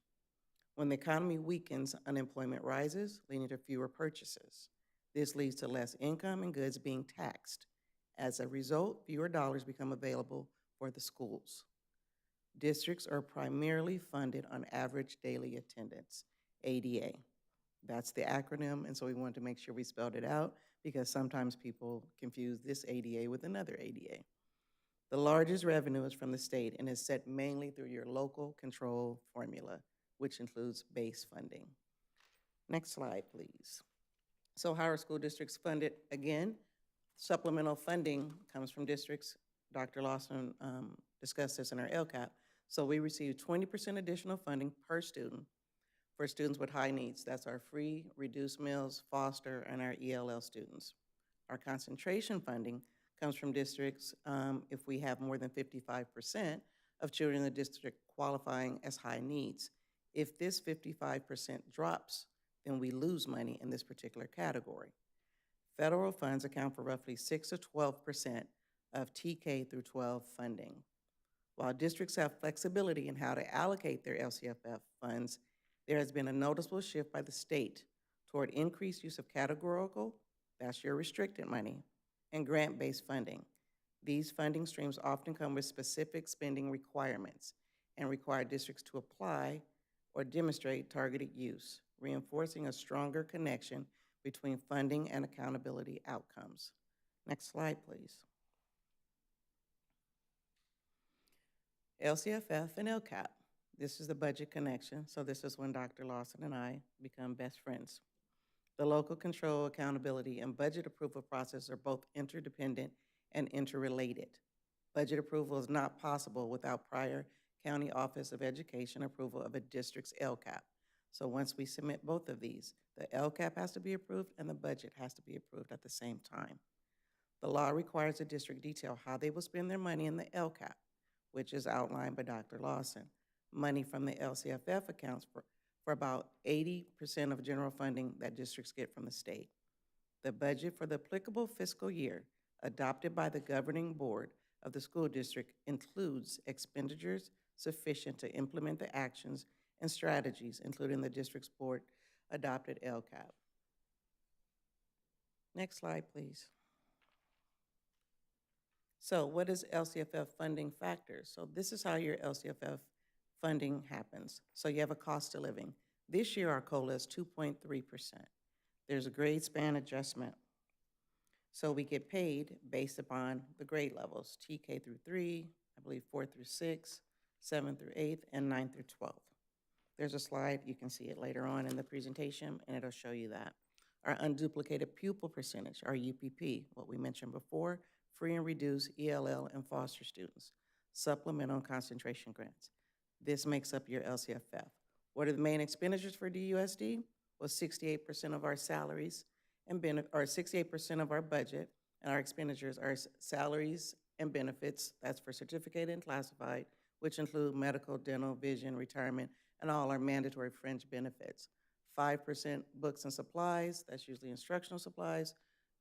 When the economy weakens, unemployment rises, leading to fewer purchases. This leads to less income and goods being taxed. As a result, fewer dollars become available for the schools. Districts are primarily funded on average daily attendance, ADA. That's the acronym, and so we wanted to make sure we spelled it out because sometimes people confuse this ADA with another ADA. The largest revenue is from the state and is set mainly through your local control formula, which includes base funding. Next slide, please. So how are school districts funded? Again, supplemental funding comes from districts. Dr. Lawson discussed this in our LCAP. So we receive 20% additional funding per student for students with high needs. That's our free, reduced meals, foster, and our ELL students. Our concentration funding comes from districts if we have more than 55% of children in the district qualifying as high needs. If this 55% drops, then we lose money in this particular category. Federal funds account for roughly 6 to 12% of TK through 12 funding. While districts have flexibility in how to allocate their LCFF funds, there has been a noticeable shift by the state toward increased use of categorical, that's your restricted money, and grant-based funding. These funding streams often come with specific spending requirements and require districts to apply or demonstrate targeted use, reinforcing a stronger connection between funding and accountability outcomes. Next slide, please. LCFF and LCAP. This is the budget connection, so this is when Dr. Lawson and I become best friends. The local control, accountability, and budget approval process are both interdependent and interrelated. Budget approval is not possible without prior County Office of Education approval of a district's LCAP. So once we submit both of these, the LCAP has to be approved and the budget has to be approved at the same time. The law requires the district detail how they will spend their money in the LCAP, which is outlined by Dr. Lawson. Money from the LCFF accounts for about 80% of general funding that districts get from the state. The budget for the applicable fiscal year adopted by the governing board of the school district includes expenditures sufficient to implement the actions and strategies, including the district's board adopted LCAP. Next slide, please. So what is LCFF funding factors? So this is how your LCFF funding happens. So you have a cost of living. This year, our COLA is 2.3%. There's a grade span adjustment. So we get paid based upon the grade levels, TK through 3, I believe 4 through 6, 7 through 8, and 9 through 12. There's a slide, you can see it later on in the presentation, and it'll show you that. Our unduplicated pupil percentage, our UPP, what we mentioned before, free and reduced ELL and foster students, supplemental concentration grants. This makes up your LCFF. What are the main expenditures for DUSD? Well, 68% of our salaries and 68% of our budget, and our expenditures are salaries and benefits. That's for certificated and classified, which include medical, dental, vision, retirement, and all our mandatory fringe benefits. 5% books and supplies, that's usually instructional supplies.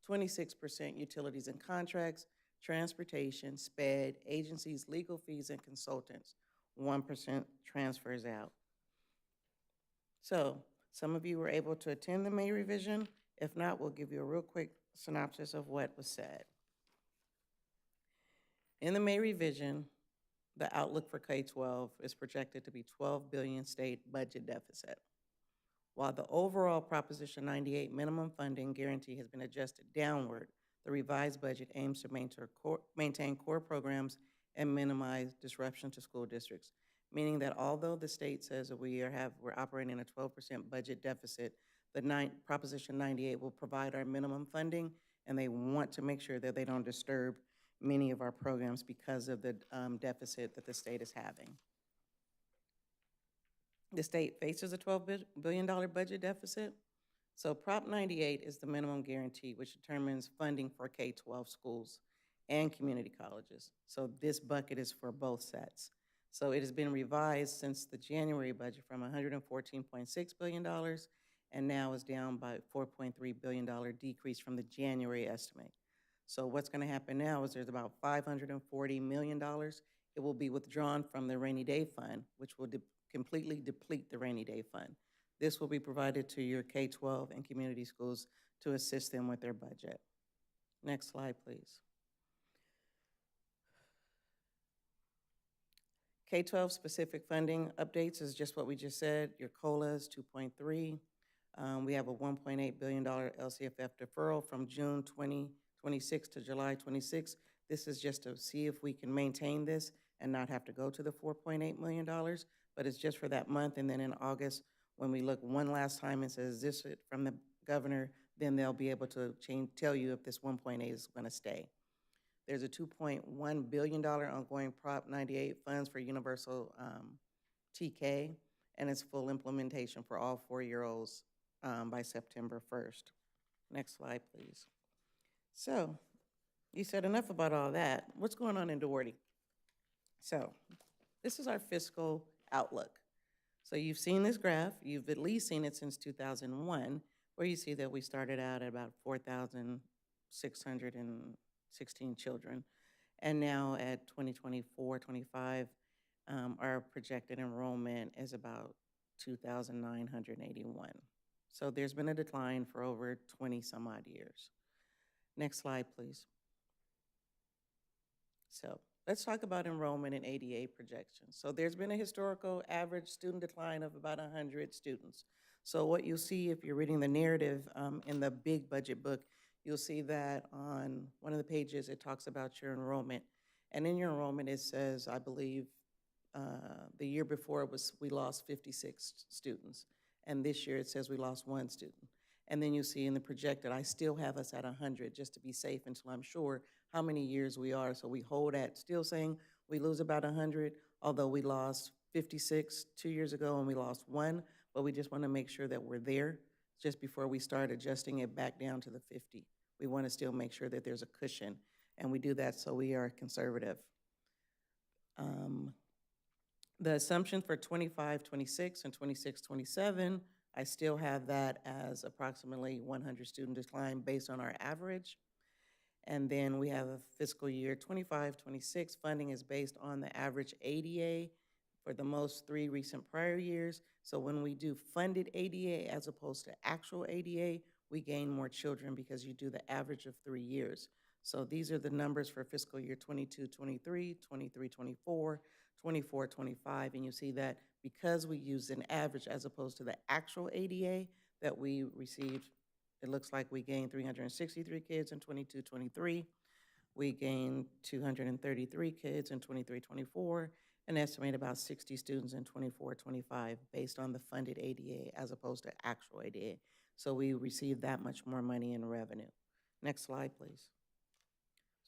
26% utilities and contracts, transportation, SPED, agencies, legal fees, and consultants. 1% transfers out. So some of you were able to attend the May revision. If not, we'll give you a real quick synopsis of what was said. In the May revision, the outlook for K-12 is projected to be $12 billion state budget deficit. While the overall Proposition 98 minimum funding guarantee has been adjusted downward, the revised budget aims to maintain core programs and minimize disruption to school districts, meaning that although the state says that we're operating in a 12% budget deficit, the Proposition 98 will provide our minimum funding, and they want to make sure that they don't disturb many of our programs because of the deficit that the state is having. The state faces a $12 billion budget deficit. So Prop 98 is the minimum guarantee, which determines funding for K-12 schools and community colleges. So this bucket is for both sets. So it has been revised since the January budget from $114.6 billion, and now is down by $4.3 billion decrease from the January estimate. So what's going to happen now is there's about $540 million. It will be withdrawn from the rainy day fund, which will completely deplete the rainy day fund. This will be provided to your K-12 and community schools to assist them with their budget. Next slide, please. K-12 specific funding updates is just what we just said. Your COLA is 2.3. We have a $1.8 billion LCFF deferral from June 2026 to July 26. This is just to see if we can maintain this and not have to go to the $4.8 million, but it's just for that month. And then in August, when we look one last time and says, is this it from the governor, then they'll be able to tell you if this 1.8 is gonna stay. There's a $2.1 billion ongoing Prop 98 funds for universal TK, and it's full implementation for all 4-year-olds by September 1st. Next slide, please. So you said enough about all that. What's going on in Duarte? So this is our fiscal outlook. So you've seen this graph. You've at least seen it since 2001, where you see that we started out at about 4,616 children. And now at 2024-25, our projected enrollment is about 2,981. So there's been a decline for over 20 some odd years. Next slide, please. So let's talk about enrollment and ADA projections. So there's been a historical average student decline of about 100 students. So what you'll see if you're reading the narrative in the big budget book, you'll see that on one of the pages it talks about your enrollment. And in your enrollment it says, I believe, the year before we lost 56 students. And this year it says we lost 1 student. And then you see in the projected, I still have us at 100 just to be safe until I'm sure how many years we are. So we hold at still saying we lose about 100, although we lost 56 2 years ago and we lost 1, but we just want to make sure that we're there just before we start adjusting it back down to the 50. We want to still make sure that there's a cushion, and we do that so we are conservative. The assumption for 25-26 and 26-27, I still have that as approximately 100 student decline based on our average. And then we have a fiscal year 25-26 funding is based on the average ADA for the most 3 recent prior years. So when we do funded ADA as opposed to actual ADA, we gain more children because you do the average of 3 years. So these are the numbers for fiscal year 22, 23, 23, 24, 24, 25, and you see that because we use an average as opposed to the actual ADA that we received, it looks like we gained 363 kids in 22, 23. We gained 233 kids in 23, 24, and estimate about 60 students in 24, 25 based on the funded ADA as opposed to actual ADA. So we received that much more money in revenue. Next slide, please.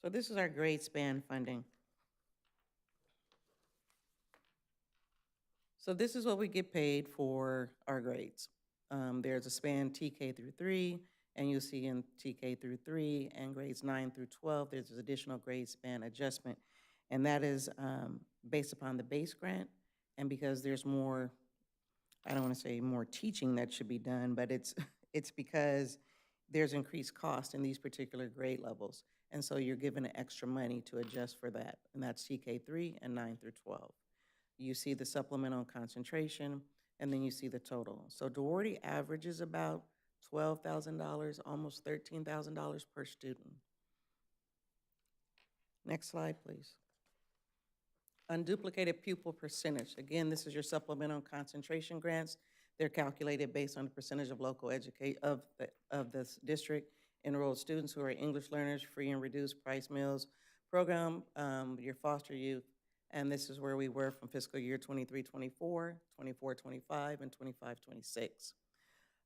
So this is our grade span funding. So this is what we get paid for our grades. There's a span TK through 3, and you'll see in TK through 3 and grades 9 through 12, there's an additional grade span adjustment. And that is based upon the base grant, and because there's more, I don't want to say more teaching that should be done, but it's because there's increased cost in these particular grade levels. And so you're given extra money to adjust for that, and that's TK3 and 9 through 12. You see the supplemental concentration, and then you see the total. So Duarte averages about $12,000, almost $13,000 per student. Next slide, please. Unduplicated pupil percentage. Again, this is your supplemental concentration grants. They're calculated based on the percentage of local of this district enrolled students who are English learners, free and reduced price meals program, your foster youth. And this is where we were from fiscal year 23, 24, 24, 25, and 25, 26.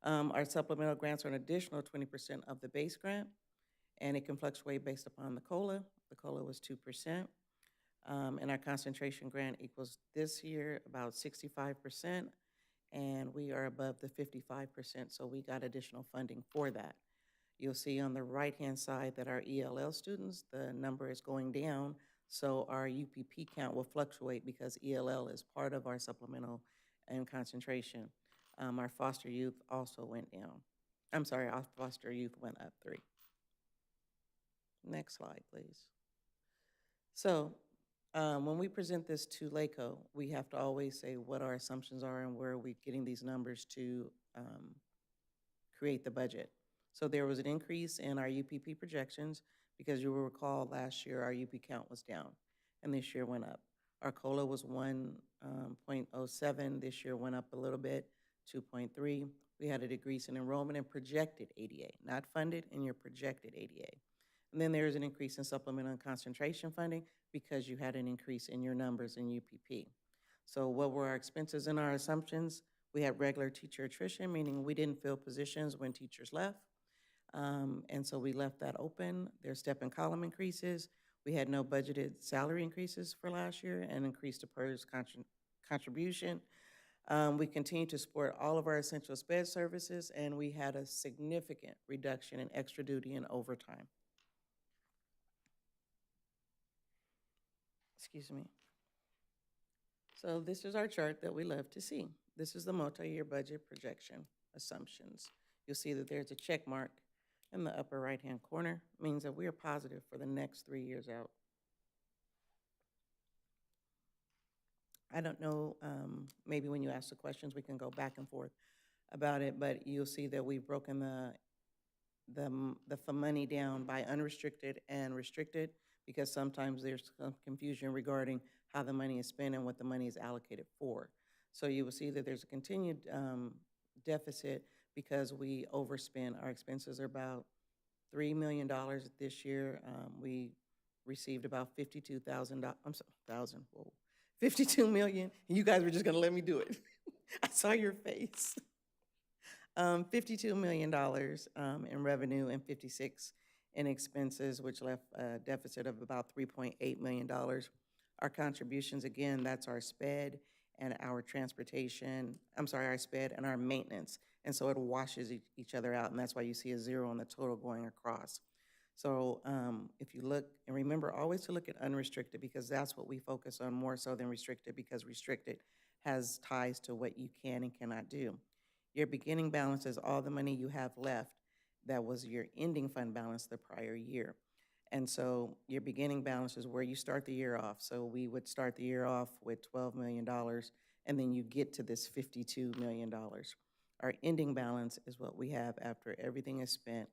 Our supplemental grants are an additional 20% of the base grant, and it can fluctuate based upon the COLA. The COLA was 2%. And our concentration grant equals this year about 65%, and we are above the 55%, so we got additional funding for that. You'll see on the right-hand side that our ELL students, the number is going down, so our UPP count will fluctuate because ELL is part of our supplemental and concentration. Our foster youth also went down. I'm sorry, our foster youth went up 3. Next slide, please. So when we present this to LACO, we have to always say what our assumptions are and where are we getting these numbers to create the budget. So there was an increase in our UPP projections because you will recall last year our UP count was down and this year went up. Our COLA was 1.07, this year went up a little bit, 2.3. We had a decrease in enrollment and projected ADA, not funded, in your projected ADA. And then there is an increase in supplemental and concentration funding because you had an increase in your numbers in UPP. So what were our expenses and our assumptions? We had regular teacher attrition, meaning we didn't fill positions when teachers left. And so we left that open. There's step and column increases. We had no budgeted salary increases for last year and increased the PERS contribution. We continue to support all of our essential SPED services, and we had a significant reduction in extra duty and overtime. Excuse me. So this is our chart that we love to see. This is the multi-year budget projection assumptions. You'll see that there's a check mark in the upper right-hand corner. It means that we are positive for the next 3 years out. I don't know, maybe when you ask the questions, we can go back and forth about it, but you'll see that we've broken the money down by unrestricted and restricted, because sometimes there's some confusion regarding how the money is spent and what the money is allocated for. So you will see that there's a continued deficit because we overspend. Our expenses are about $3 million this year. We received about $52 million, and you guys were just gonna let me do it. I saw your face. $52 million in revenue and 56 in expenses, which left a deficit of about $3.8 million. Our contributions, again, that's our SPED and our transportation, our SPED and our maintenance. And so it washes each other out, and that's why you see a 0 on the total going across. So if you look, and remember always to look at unrestricted, because that's what we focus on more so than restricted, because restricted has ties to what you can and cannot do. Your beginning balance is all the money you have left that was your ending fund balance the prior year. And so your beginning balance is where you start the year off. So we would start the year off with $12 million, and then you get to this $52 million. Our ending balance is what we have after everything is spent,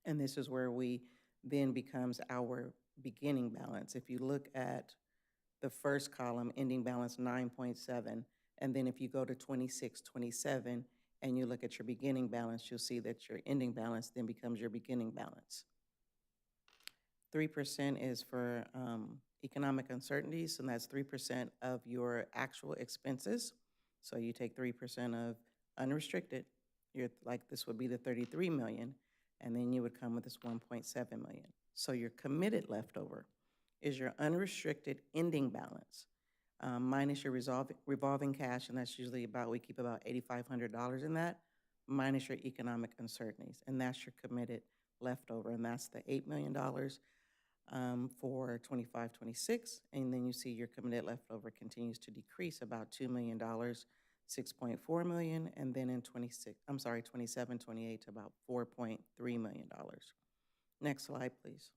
and this is where we then becomes our beginning balance. If you look at the first column, ending balance 9.7, and then if you go to 2627 and you look at your beginning balance, you'll see that your ending balance then becomes your beginning balance. 3% is for economic uncertainties, and that's 3% of your actual expenses. So you take 3% of unrestricted, you're like, this would be the 33 million, and then you would come with this 1.7 million. So your committed leftover is your unrestricted ending balance, minus your revolving cash, and that's usually about, we keep about $8,500 in that, minus your economic uncertainties, and that's your committed leftover, and that's the $8 million for 25-26, and then you see your committed leftover continues to decrease about $2 million, 6.4 million, and then in 27-28 to about $4.3 million. Next slide, please.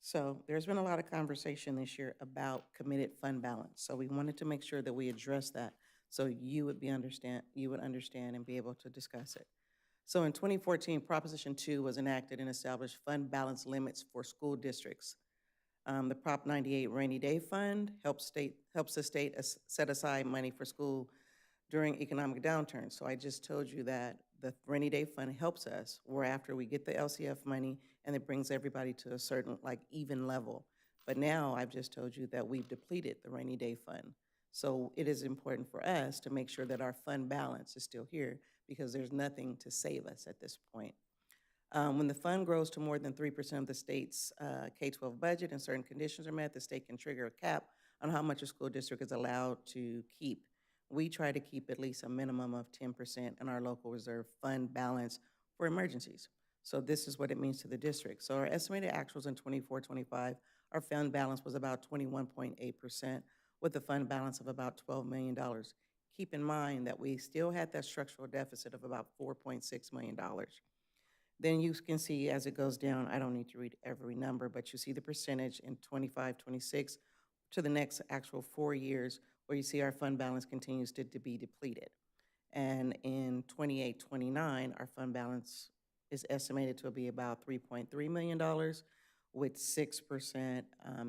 So there's been a lot of conversation this year about committed fund balance. So we wanted to make sure that we address that so you would understand and be able to discuss it. So in 2014, Proposition 2 was enacted and established fund balance limits for school districts. The Prop 98 Rainy Day Fund helps the state set aside money for school during economic downturns. So I just told you that the Rainy Day Fund helps us, where after we get the LCF money and it brings everybody to a certain even level. But now I've just told you that we've depleted the Rainy Day Fund. So it is important for us to make sure that our fund balance is still here because there's nothing to save us at this point. When the fund grows to more than 3% of the state's K-12 budget and certain conditions are met, the state can trigger a cap on how much a school district is allowed to keep. We try to keep at least a minimum of 10% in our local reserve fund balance for emergencies. So this is what it means to the district. So our estimated actuals in 24-25, our fund balance was about 21.8%, with a fund balance of about $12 million. Keep in mind that we still had that structural deficit of about $4.6 million. Then you can see as it goes down, I don't need to read every number, but you see the percentage in 25-26 to the next actual 4 years, where you see our fund balance continues to be depleted. And in 28-29, our fund balance is estimated to be about $3.3 million, with 6%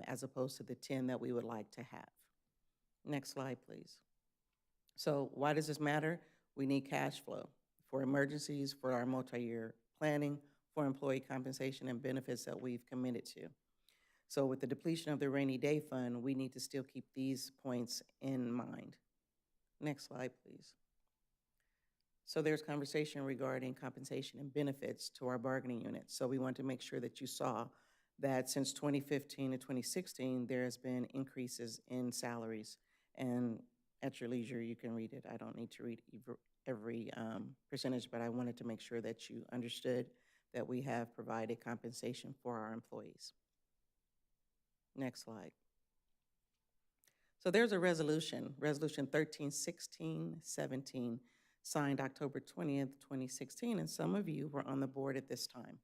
as opposed to the 10 that we would like to have. Next slide, please. So why does this matter? We need cash flow for emergencies, for our multi-year planning, for employee compensation and benefits that we've committed to. So with the depletion of the rainy day fund, we need to still keep these points in mind. Next slide, please. So there's conversation regarding compensation and benefits to our bargaining units. So we want to make sure that you saw that since 2015 to 2016, there has been increases in salaries. And at your leisure, you can read it. I don't need to read every percentage, but I wanted to make sure that you understood that we have provided compensation for our employees. Next slide. So there's a resolution, Resolution 131617, signed October 20th, 2016, and some of you were on the board at this time.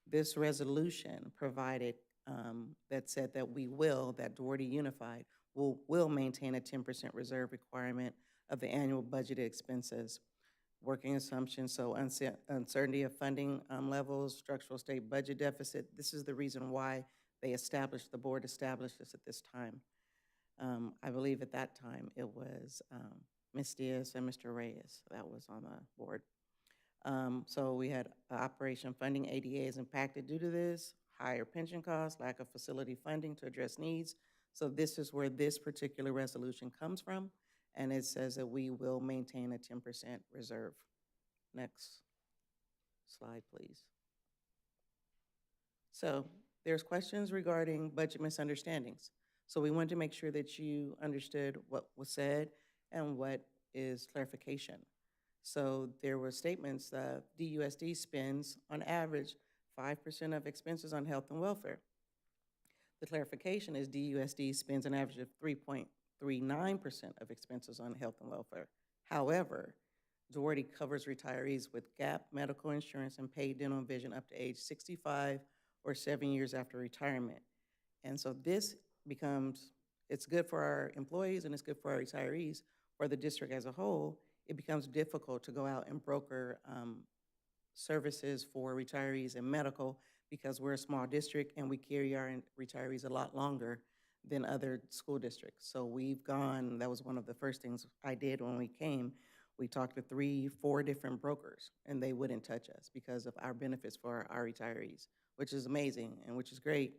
This resolution provided that said that that Duarte Unified will maintain a 10% reserve requirement of the annual budgeted expenses. Working assumptions, so uncertainty of funding levels, structural state budget deficit. This is the reason why the board established this at this time. I believe at that time it was Ms. Diaz and Mr. Reyes that was on the board. So we had operation funding. ADA is impacted due to this, higher pension costs, lack of facility funding to address needs. So this is where this particular resolution comes from, and it says that we will maintain a 10% reserve. Next slide, please. So there's questions regarding budget misunderstandings. So we wanted to make sure that you understood what was said and what is clarification. So there were statements that DUSD spends on average 5% of expenses on health and welfare. The clarification is DUSD spends an average of 3.39% of expenses on health and welfare. However, Duarte covers retirees with gap medical insurance and paid dental and vision up to age 65 or 7 years after retirement. And so this becomes, it's good for our employees and it's good for our retirees. For the district as a whole, it becomes difficult to go out and broker services for retirees and medical because we're a small district and we carry our retirees a lot longer than other school districts. So we've gone, that was one of the first things I did when we came. We talked to 3, 4 different brokers, and they wouldn't touch us because of our benefits for our retirees, which is amazing and which is great.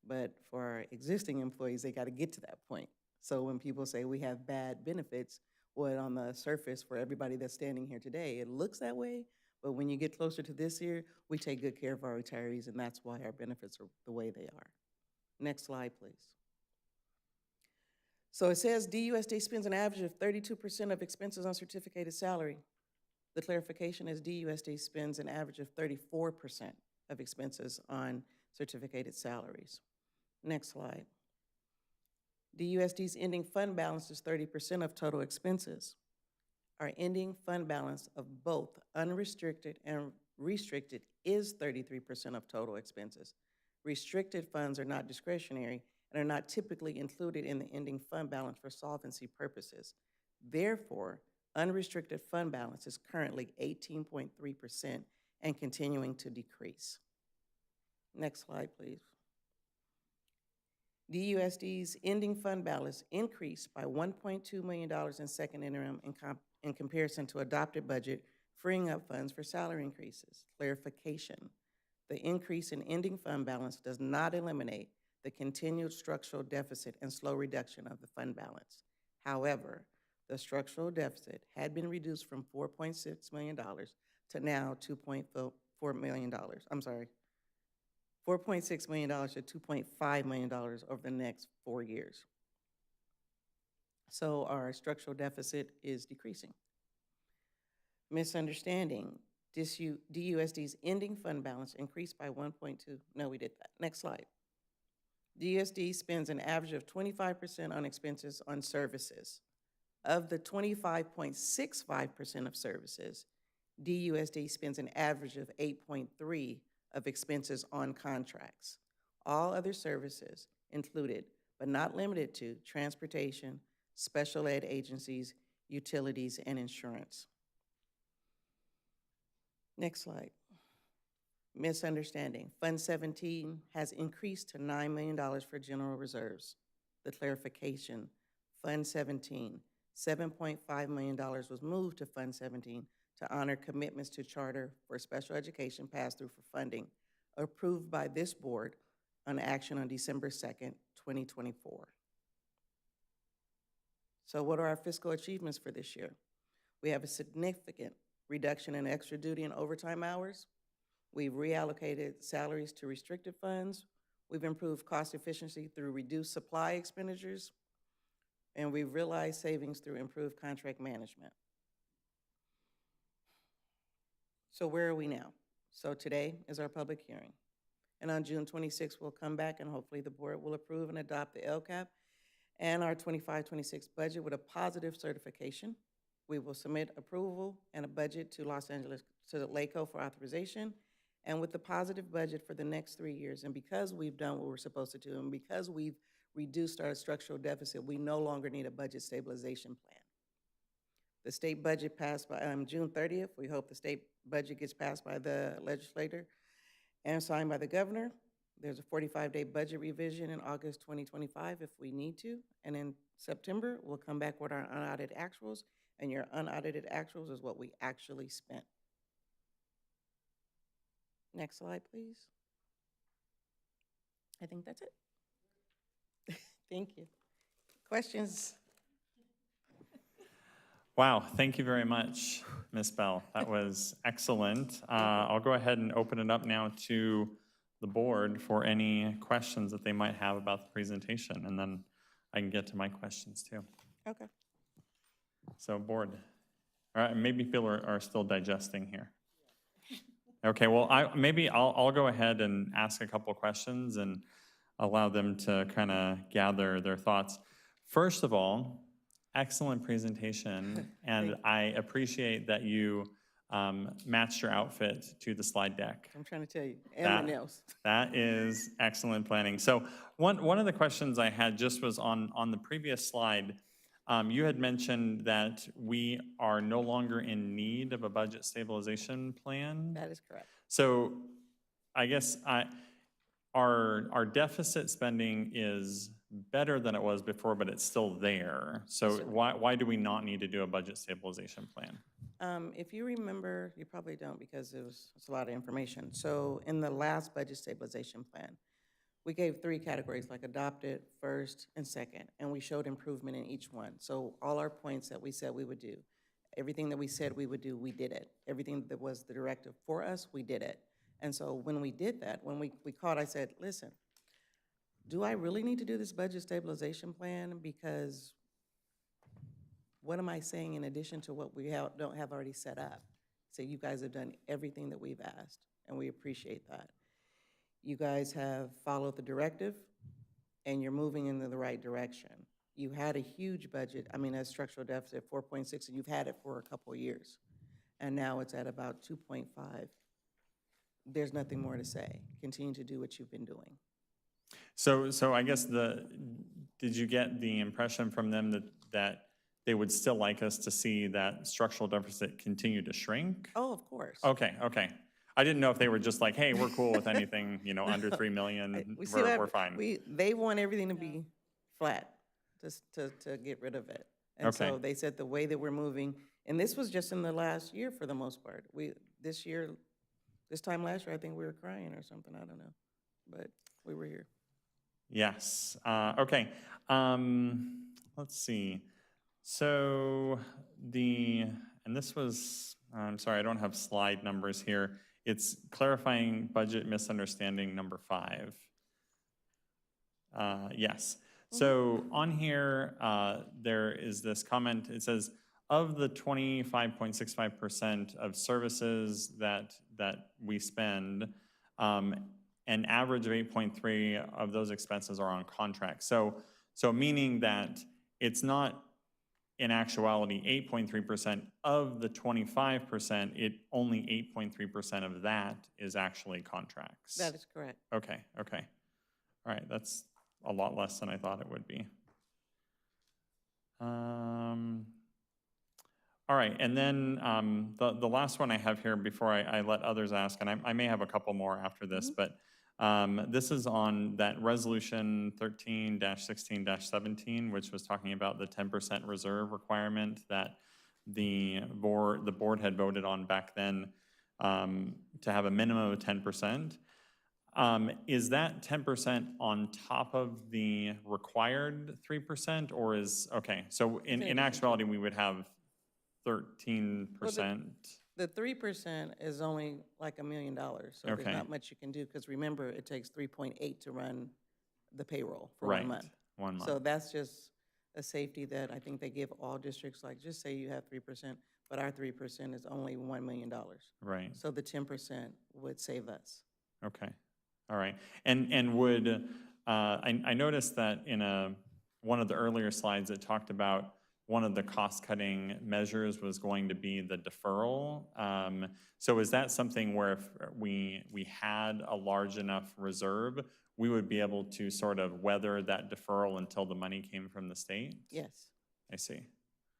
But for our existing employees, they got to get to that point. So when people say we have bad benefits, well, on the surface for everybody that's standing here today, it looks that way. But when you get closer to this year, we take good care of our retirees, and that's why our benefits are the way they are. Next slide, please. So it says DUSD spends an average of 32% of expenses on certificated salary. The clarification is DUSD spends an average of 34% of expenses on certificated salaries. Next slide. DUSD's ending fund balance is 30% of total expenses. Our ending fund balance of both unrestricted and restricted is 33% of total expenses. Restricted funds are not discretionary and are not typically included in the ending fund balance for solvency purposes. Therefore, unrestricted fund balance is currently 18.3% and continuing to decrease. Next slide, please. DUSD's ending fund balance increased by $1.2 million in second interim in comparison to adopted budget, freeing up funds for salary increases. Clarification: the increase in ending fund balance does not eliminate the continued structural deficit and slow reduction of the fund balance. However, the structural deficit had been reduced from $4.6 million to now $2.4 million. I'm sorry, $4.6 million to $2.5 million over the next 4 years. So our structural deficit is decreasing. Misunderstanding: DUSD's ending fund balance increased by 1.2. No, we did that. Next slide. DUSD spends an average of 25% on expenses on services. Of the 25.65% of services, DUSD spends an average of 8.3% of expenses on contracts. All other services included, but not limited to, transportation, special ed agencies, utilities, and insurance. Next slide. Misunderstanding: Fund 17 has increased to $9 million for general reserves. The clarification: Fund 17, $7.5 million was moved to Fund 17 to honor commitments to charter for special education pass-through for funding approved by this board on action on December 2nd, 2024. So what are our fiscal achievements for this year? We have a significant reduction in extra duty and overtime hours. We've reallocated salaries to restricted funds. We've improved cost efficiency through reduced supply expenditures. And we've realized savings through improved contract management. So where are we now? So today is our public hearing. And on June 26th, we'll come back and hopefully the board will approve and adopt the LCAP and our 25-26 budget with a positive certification. We will submit approval and a budget to to LACO for authorization, and with the positive budget for the next 3 years. And because we've done what we're supposed to do, and because we've reduced our structural deficit, we no longer need a budget stabilization plan. The state budget passed by June 30th. We hope the state budget gets passed by the legislator and signed by the governor. There's a 45-day budget revision in August 2025 if we need to. And in September, we'll come back with our unaudited actuals, and your unaudited actuals is what we actually spent. Next slide, please. I think that's it. Thank you. Questions? Wow, thank you very much, Ms. Bell. That was excellent. I'll go ahead and open it up now to the board for any questions that they might have about the presentation, and then I can get to my questions too. Okay. So board, all right, maybe people are still digesting here. Okay, well, I'll go ahead and ask a couple questions and allow them to kind of gather their thoughts. First of all, excellent presentation, and I appreciate that you matched your outfit to the slide deck. I'm trying to tell you, and my nails. That is excellent planning. So one of the questions I had just was on the previous slide. You had mentioned that we are no longer in need of a budget stabilization plan. That is correct. So I guess our deficit spending is better than it was before, but it's still there. So why do we not need to do a budget stabilization plan? If you remember, you probably don't because it's a lot of information. So in the last budget stabilization plan, we gave 3 categories, like adopted, first, and second, and we showed improvement in each one. So all our points that we said we would do, everything that we said we would do, we did it. Everything that was the directive for us, we did it. And so when we did that, when we called, I said, listen, do I really need to do this budget stabilization plan? Because what am I saying in addition to what we don't have already set up? So you guys have done everything that we've asked, and we appreciate that. You guys have followed the directive, and you're moving in the right direction. You had a huge budget, a structural deficit, 4.6, and you've had it for a couple of years. And now it's at about 2.5. There's nothing more to say. Continue to do what you've been doing. So I guess did you get the impression from them that they would still like us to see that structural deficit continue to shrink? Oh, of course. Okay. I didn't know if they were just like, hey, we're cool with anything, under 3 million, we're fine. They want everything to be flat, just to get rid of it. And so Okay. they said the way that we're moving, and this was just in the last year for the most part. This time last year, I think we were crying or something, I don't know, but we were here. Yes, okay. Let's see. So and this was, I'm sorry, I don't have slide numbers here. It's clarifying budget misunderstanding number 5. Yes. So on here, there is this comment. It says, of the 25.65% of services that we spend, an average of 8.3 of those expenses are on contract. So meaning that it's not in actuality 8.3% of the 25%, only 8.3% of that is actually contracts. That is correct. Okay. All right, that's a lot less than I thought it would be. All right, and then the last one I have here before I let others ask, and I may have a couple more after this, but this is on that resolution 13-16-17, which was talking about the 10% reserve requirement that the board had voted on back then to have a minimum of 10%. Is that 10% on top of the required 3%, or okay, so in actuality, we would have 13%. The 3% is only like $1 million, so Okay. there's not much you can do, because remember, it takes 3.8 to run the payroll for Right. 1 month. 1 month. So that's just a safety that I think they give all districts, like, just say you have 3%, but our 3% is only $1 million. Right. So the 10% would save us. Okay. All right. And would I noticed that in one of the earlier slides, it talked about one of the cost-cutting measures was going to be the deferral. So is that something where if we had a large enough reserve, we would be able to sort of weather that deferral until the money came from the state? Yes. I see.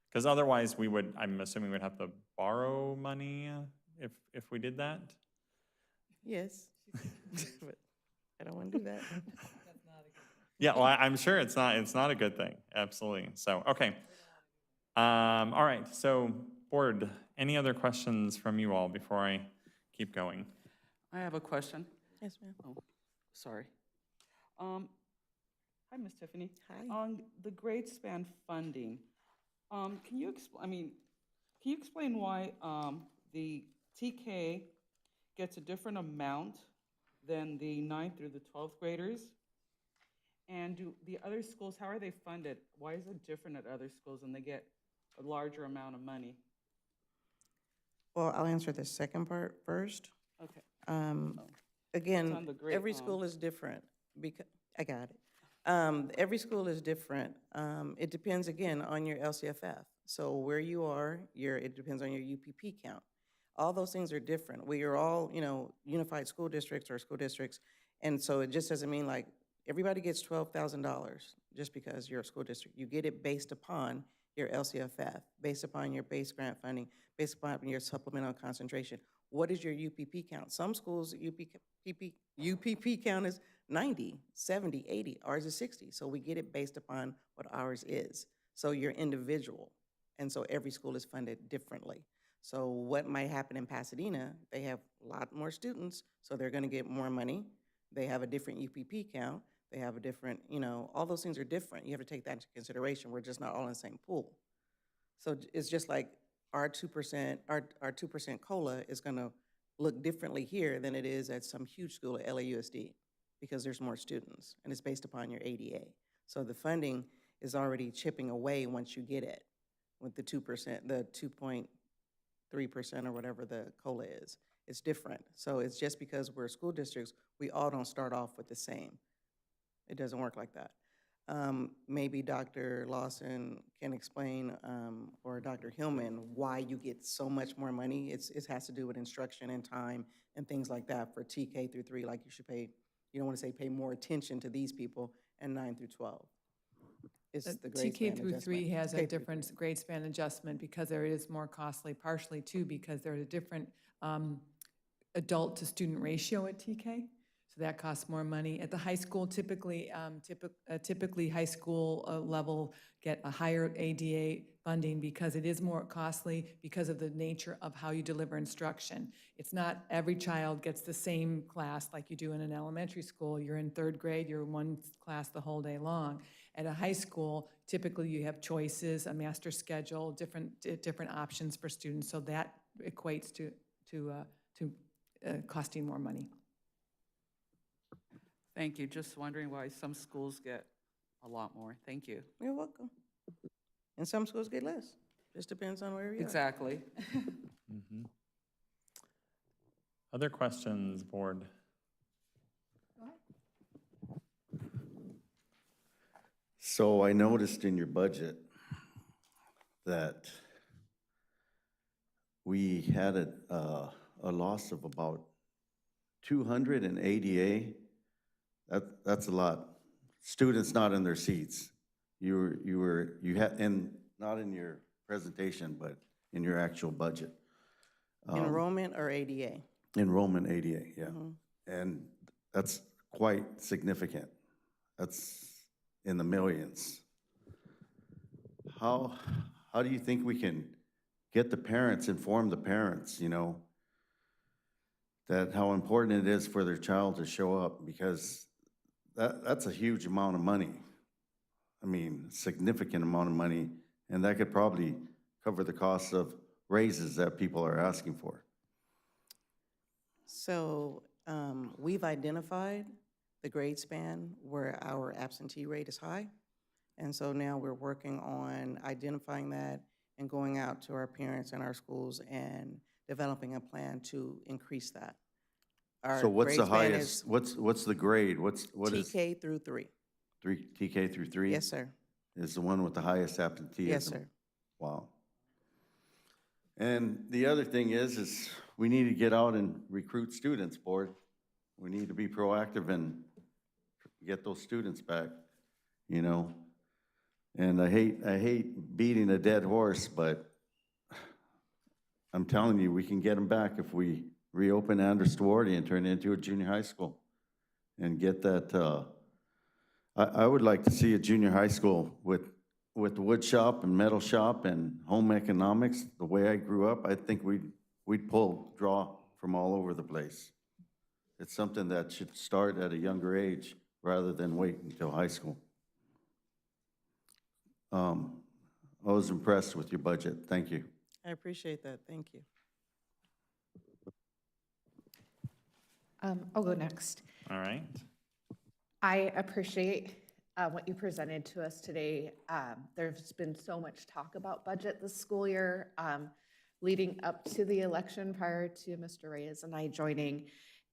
Because otherwise I'm assuming we'd have to borrow money if we did that? Yes. But I don't want to do that. Yeah, well, I'm sure it's not a good thing. Absolutely. So, okay. All right, so board, any other questions from you all before I keep going? I have a question. Yes, ma'am. Oh, sorry. Hi, Ms. Tiffany. Hi. On the grade span funding, can you explain why the TK gets a different amount than the 9th through the 12th graders? And do the other schools, how are they funded? Why is it different at other schools and they get a larger amount of money? Well, I'll answer the second part first. Okay. Again, It's on the grade, every school is different, because, I got it. Every school is different. It depends, again, on your LCFF. So where you are, it depends on your UPP count. All those things are different. We are all, unified school districts or school districts, and so it just doesn't mean like, everybody gets $12,000. just because you're a school district. You get it based upon your LCFF, based upon your base grant funding, based upon your supplemental concentration. What is your UPP count? Some schools, UPP count is 90, 70, 80. Ours is 60. So we get it based upon what ours is. So you're individual. And so every school is funded differently. So what might happen in Pasadena, they have a lot more students, so they're going to get more money. They have a different UPP count. They have a different, all those things are different. You have to take that into consideration. We're just not all in the same pool. So it's just like our 2%, our 2% COLA is going to look differently here than it is at some huge school at LAUSD because there's more students, and it's based upon your ADA. So the funding is already chipping away once you get it with the 2%, the 2.3% or whatever the COLA is. It's different. So it's just because we're school districts, we all don't start off with the same. It doesn't work like that. Maybe Dr. Lawson can explain, or Dr. Hillman, why you get so much more money. It has to do with instruction and time and things like that for TK through 3, like you should pay, you don't want to say pay more attention to these people, and 9 through 12. It's the grade TK span through 3 adjustment. has TK a through different 3. grade span adjustment because there is more costly, partially too, because there's a different adult to student ratio at TK. So that costs more money. At the high school, typically high school level get a higher ADA funding because it is more costly because of the nature of how you deliver instruction. It's not every child gets the same class like you do in an elementary school. You're in 3rd grade, you're in one class the whole day long. At a high school, typically you have choices, a master schedule, different options for students. So that equates to costing more money. Thank you. Just wondering why some schools get a lot more. Thank you. You're welcome. And some schools get less. Just depends on where you are. Exactly. Other questions, board? So I noticed in your budget that we had a loss of about 200 in ADA. That's a lot. Students not in their seats. You had, and not in your presentation, but in your actual budget. Enrollment or ADA? Enrollment ADA, yeah. And that's quite significant. That's in the millions. How do you think we can get the parents, inform the parents, that how important it is for their child to show up, because that's a huge amount of money. I mean, significant amount of money, and that could probably cover the cost of raises that people are asking for. So we've identified the grade span where our absentee rate is high. And so now we're working on identifying that and going out to our parents and our schools and developing a plan to increase that. Our So what's grade the span highest, is what's the grade? What is TK through 3. TK through 3? Yes, sir. Is the one with the highest absenteeism? Yes, sir. Wow. And the other thing is we need to get out and recruit students, board. We need to be proactive and get those students back, And I hate beating a dead horse, but I'm telling you, we can get them back if we reopen Andres Duarte and turn it into a junior high school and get that. I would like to see a junior high school with wood shop and metal shop and home economics. The way I grew up, I think we'd draw from all over the place. It's something that should start at a younger age rather than wait until high school. I was impressed with your budget. Thank you. I appreciate that. Thank you. I'll go next. All right. I appreciate what you presented to us today. There's been so much talk about budget this school year, leading up to the election prior to Mr. Reyes and I joining.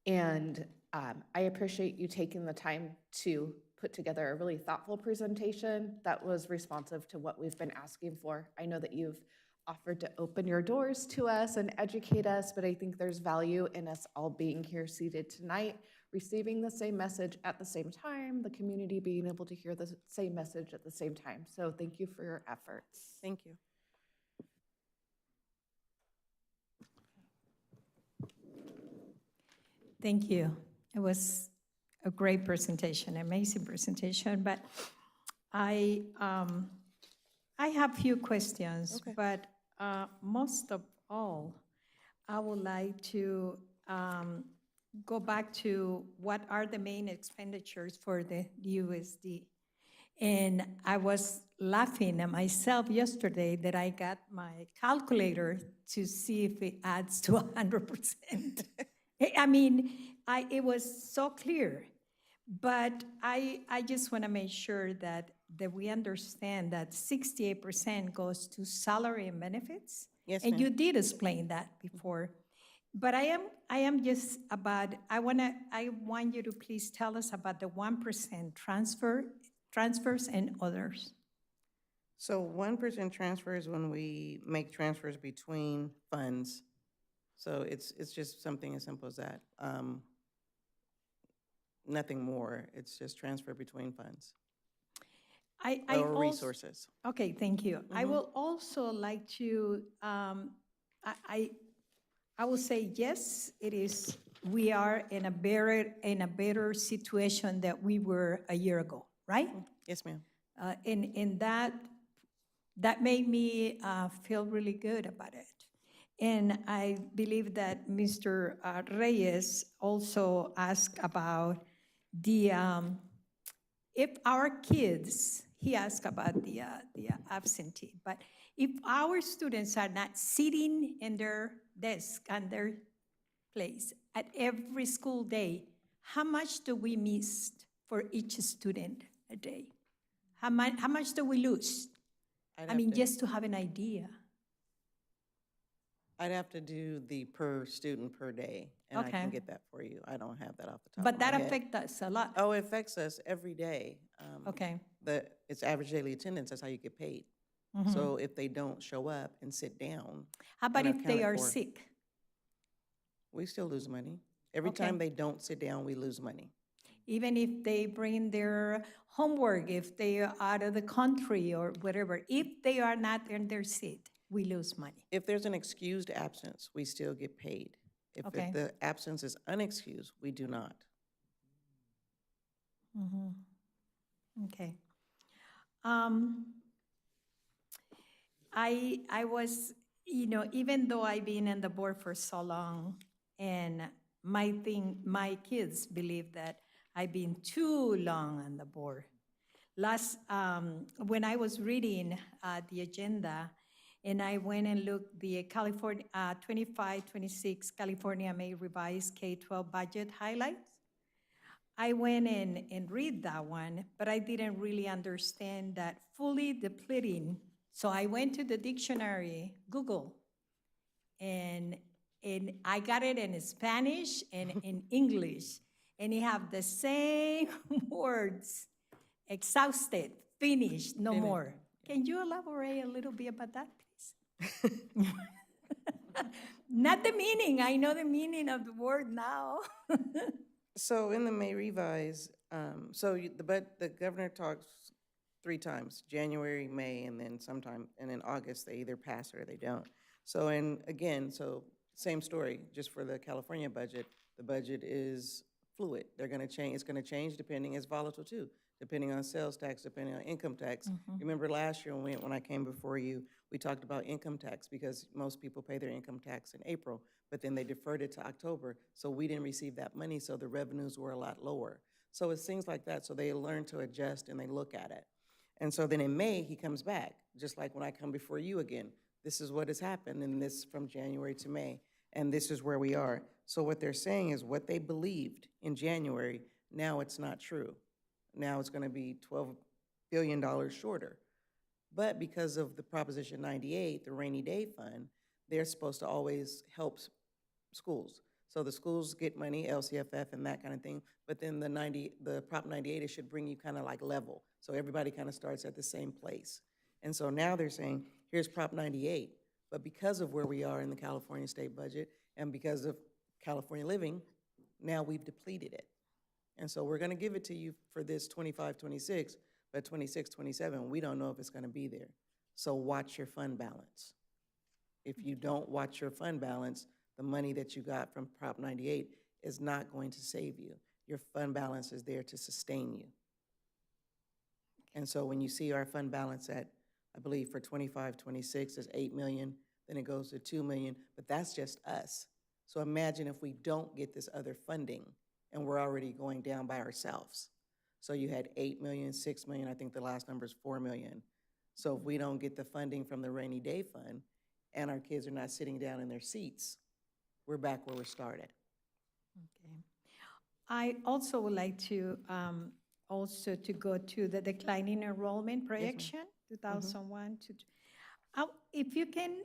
And I appreciate you taking the time to put together a really thoughtful presentation that was responsive to what we've been asking for. I know that you've offered to open your doors to us and educate us, but I think there's value in us all being here seated tonight, receiving the same message at the same time, the community being able to hear the same message at the same time. So thank you for your efforts. Thank you. Thank you. It was a great presentation, amazing presentation, but I have few questions, Okay. but most of all, I would like to go back to what are the main expenditures for the USD. And I was laughing at myself yesterday that I got my calculator to see if it adds to 100%. I mean, it was so clear. But I just want to make sure that we understand that 68% goes to salary and benefits. Yes, And ma'am. you did explain that before. But I am just about, I want you to please tell us about the 1% transfers and others. So 1% transfer is when we make transfers between funds. So it's just something as simple as that. Nothing more. It's just transfer between funds I or also- resources. Okay, thank you. I will also like to, I will say, yes, it is, we are in a better situation than we were a year ago, right? Yes, ma'am. And that made me feel really good about it. And I believe that Mr. Reyes also asked about the, if our kids, he asked about the absentee, but if our students are not sitting in their desk and their place at every school day, how much do we miss for each student a day? How much do we lose? I mean, just to have an idea. I'd have to do the per student per day, and I can Okay. get that for you. I don't have that off the top But of my that head. affects us a lot. Oh, it affects us every day. Okay. It's average daily attendance, that's how you get paid. So if they don't show up and sit down, How about and if they accounted are for. sick? we still lose money. Every Okay. time they don't sit down, we lose money. Even if they bring their homework, if they are out of the country or whatever, if they are not in their seat, we lose money. If there's an excused absence, we still get paid. If Okay. the absence is unexcused, we do not. Okay. I was, even though I've been on the board for so long, and my kids believe that I've been too long on the board. When I was reading the agenda, and I went and looked the California 25-26 California May revised K-12 budget highlights. I went in and read that one, but I didn't really understand that fully depleting. So I went to the dictionary, Google, and I got it in Spanish and in English, and it have the same words, exhausted, finished, no more. Can you elaborate a little bit about that, please? Not the meaning. I know the meaning of the word now. So in the May revise, the governor talks 3 times, January, May, and then and in August, they either pass it or they don't. So, same story, just for the California budget, the budget is fluid. They're gonna change, it's gonna change depending, it's volatile too, depending on sales tax, depending on income tax. Remember last year when I came before you, we talked about income tax because most people pay their income tax in April, but then they deferred it to October, so we didn't receive that money, so the revenues were a lot lower. So it's things like that, so they learn to adjust and they look at it. And so then in May, he comes back, just like when I come before you again. This is what has happened, and this from January to May, and this is where we are. So what they're saying is what they believed in January, now it's not true. Now it's gonna be $12 billion shorter. But because of the Proposition 98, the rainy day fund, they're supposed to always help schools. So the schools get money, LCFF and that kind of thing, but then the Prop 98, it should bring you kind of like level. So everybody kind of starts at the same place. And so now they're saying, here's Prop 98, but because of where we are in the California state budget and because of California living, now we've depleted it. And so we're gonna give it to you for this 25, 26, but 26, 27, we don't know if it's gonna be there. So watch your fund balance. If you don't watch your fund balance, the money that you got from Prop 98 is not going to save you. Your fund balance is there to sustain you. And so when you see our fund balance at, I believe for 25, 26 is 8 million, then it goes to 2 million, but that's just us. So imagine if we don't get this other funding and we're already going down by ourselves. So you had 8 million, 6 million, I think the last number is 4 million. So if we don't get the funding from the rainy day fund and our kids are not sitting down in their seats, we're back where we started. Okay. I also would like to also to go to the declining enrollment projection, 2001 to. If you can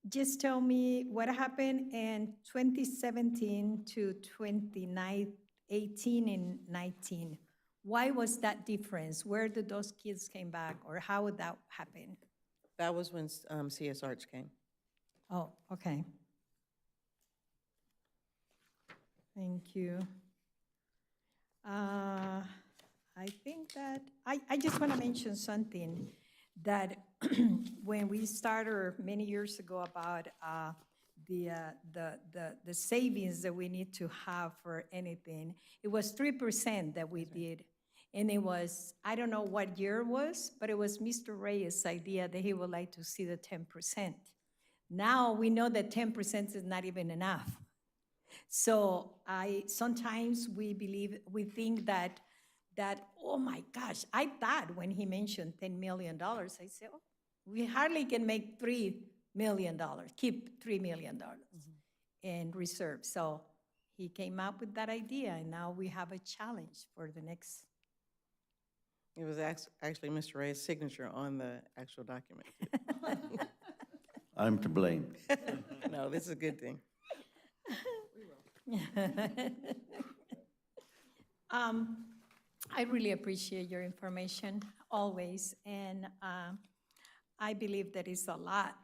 just tell me what happened in 2017 to 2018 and 19. Why was that difference? Where did those kids came back, or how would that happen? That was when CS Arts came. Oh, okay. Thank you. I think that, I just want to mention something, that when we started many years ago about the savings that we need to have for anything, it was 3% that we did. And it was, I don't know what year it was, but it was Mr. Reyes' idea that he would like to see the 10%. Now we know that 10% is not even enough. So sometimes we think that, oh my gosh, I thought when he mentioned $10 million, I said, oh, we hardly can make $3 million, keep $3 million in reserve. So he came up with that idea, and now we have a challenge for the next. It was actually Mr. Ray's signature on the actual document. I'm to blame. No, this is a good thing. I really appreciate your information, always, and I believe that is a lot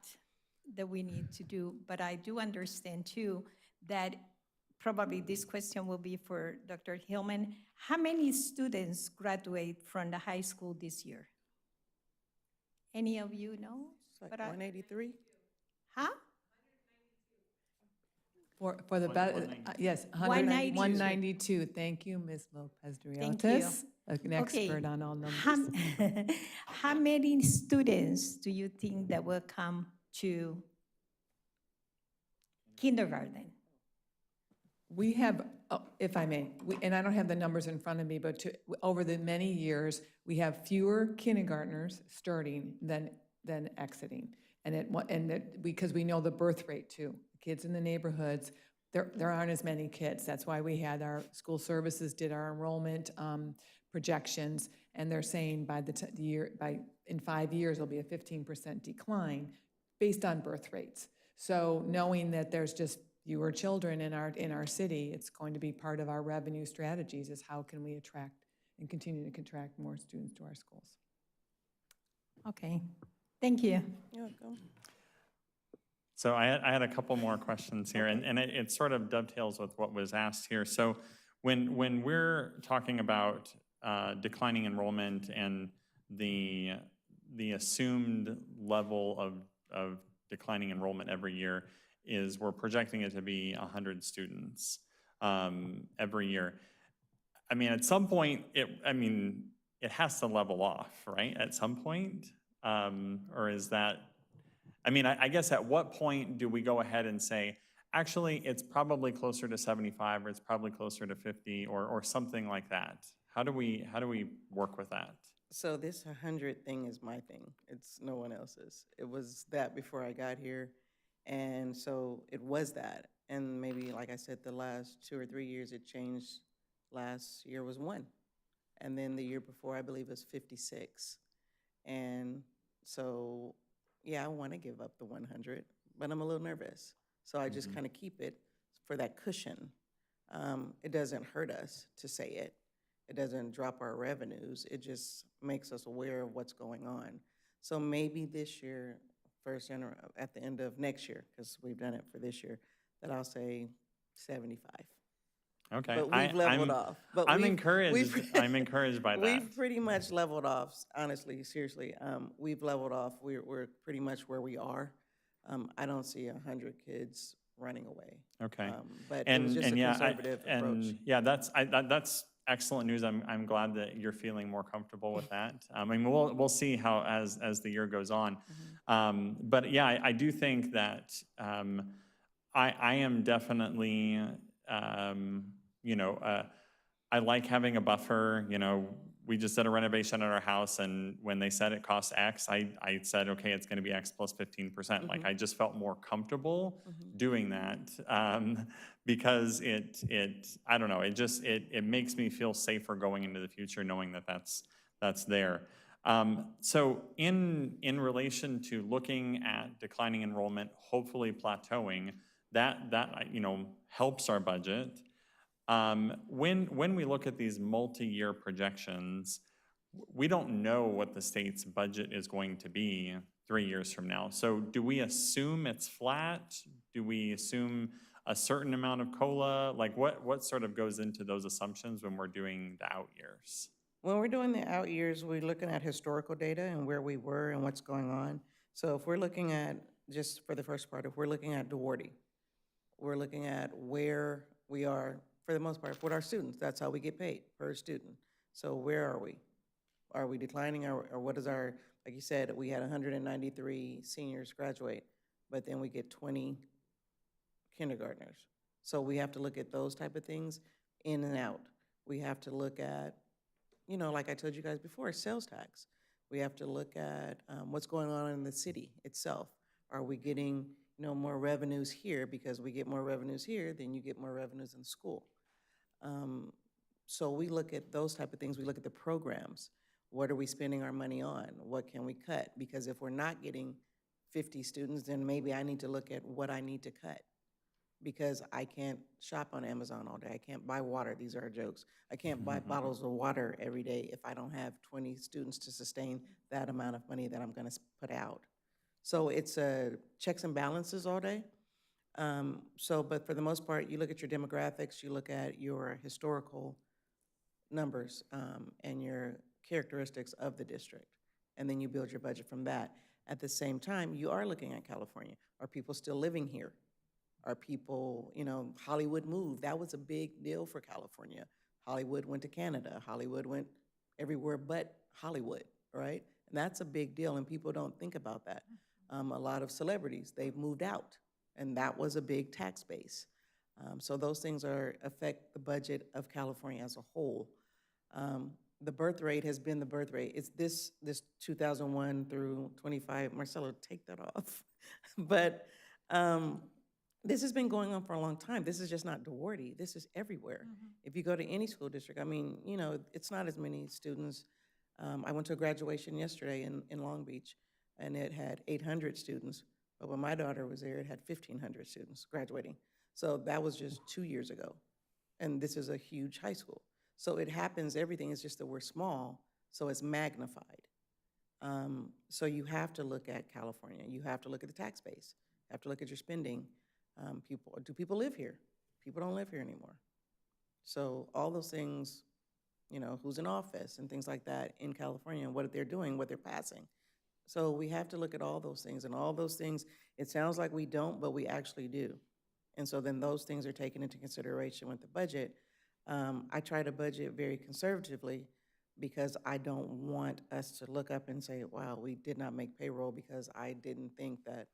that we need to do, but I do understand too that probably this question will be for Dr. Hillman. How many students graduate from the high school this year? Any of you know? It's like But 183? Huh? For the, yes, 192. 192. Thank you, Ms. Lopez Thank you. Driotis, an expert on all numbers. How many students do you think that will come to kindergarten? We have, if I may, and I don't have the numbers in front of me, but over the many years, we have fewer kindergartners starting than exiting. Because we know the birth rate too. Kids in the neighborhoods, there aren't as many kids. That's why we had our school services did our enrollment projections, and they're saying in 5 years there'll be a 15% decline based on birth rates. So knowing that there's just fewer children in our city, it's going to be part of our revenue strategies is how can we attract and continue to attract more students to our schools. Okay, thank you. You're welcome. So I had a couple more questions here, and it sort of dovetails with what was asked here. So when we're talking about declining enrollment and the assumed level of declining enrollment every year is we're projecting it to be 100 students every year. I mean, at some point, it has to level off, right? At some point, or is that? I mean, I guess at what point do we go ahead and say, actually, it's probably closer to 75, or it's probably closer to 50, or something like that? How do we work with that? So this 100 thing is my thing. It's no one else's. It was that before I got here. And so it was that. And maybe, like I said, the last 2 or 3 years it changed. Last year was 1. And then the year before, I believe, was 56. And so, yeah, I want to give up the 100, but I'm a little nervous. So I just kind of keep it for that cushion. It doesn't hurt us to say it. It doesn't drop our revenues. It just makes us aware of what's going on. So maybe this year, at the end of next year, because we've done it for this year, that I'll say 75. Okay. But we've leveled off. But I'm we've- encouraged, we've- I'm encouraged by that. We've pretty much leveled off, honestly, seriously. We've leveled off. We're pretty much where we are. I don't see 100 kids running away. Okay. But it was just a yeah, conservative approach. And yeah, that's excellent news. I'm glad that you're feeling more comfortable with that. I mean, we'll see how as the year goes on. But yeah, I do think that I am definitely I like having a buffer. We just did a renovation at our house, and when they said it costs X, I said, okay, it's going to be X plus 15%. Like, I just felt more comfortable doing that because I don't know, it makes me feel safer going into the future knowing that that's there. So in relation to looking at declining enrollment, hopefully plateauing, that helps our budget. When we look at these multi-year projections, we don't know what the state's budget is going to be 3 years from now. So do we assume it's flat? Do we assume a certain amount of COLA? Like what sort of goes into those assumptions when we're doing the out years? When we're doing the out years, we're looking at historical data and where we were and what's going on. So if we're looking at, just for the first part, if we're looking at Duarte, we're looking at where we are, for the most part, with our students. That's how we get paid, per student. So where are we? Are we declining, or what is our, like you said, we had 193 seniors graduate, but then we get 20 kindergartners. So we have to look at those type of things in and out. We have to look at, like I told you guys before, sales tax. We have to look at what's going on in the city itself. Are we getting, more revenues here? Because we get more revenues here, then you get more revenues in school. So we look at those type of things. We look at the programs. What are we spending our money on? What can we cut? Because if we're not getting 50 students, then maybe I need to look at what I need to cut. Because I can't shop on Amazon all day. I can't buy water. These are jokes. I can't buy bottles of water every day if I don't have 20 students to sustain that amount of money that I'm going to put out. So it's checks and balances all day. But for the most part, you look at your demographics, you look at your historical numbers and your characteristics of the district, and then you build your budget from that. At the same time, you are looking at California. Are people still living here? Are people, Hollywood moved. That was a big deal for California. Hollywood went to Canada. Hollywood went everywhere but Hollywood, right? And that's a big deal, and people don't think about that. A lot of celebrities, they've moved out, and that was a big tax base. So those things affect the budget of California as a whole. The birth rate has been the birth rate. It's this 2001 through 25. Marcelo, take that off. But this has been going on for a long time. This is just not Duarte. This is everywhere. If you go to any school district, it's not as many students. I went to a graduation yesterday in Long Beach, and it had 800 students. But when my daughter was there, it had 1,500 students graduating. So that was just 2 years ago. And this is a huge high school. So it happens, everything is just that we're small, so it's magnified. So you have to look at California. You have to look at the tax base. You have to look at your spending. Do people live here? People don't live here anymore. So all those things, who's in office and things like that in California, and what they're doing, what they're passing. So we have to look at all those things, and all those things, it sounds like we don't, but we actually do. And so then those things are taken into consideration with the budget. I try to budget very conservatively because I don't want us to look up and say, wow, we did not make payroll because I didn't think that,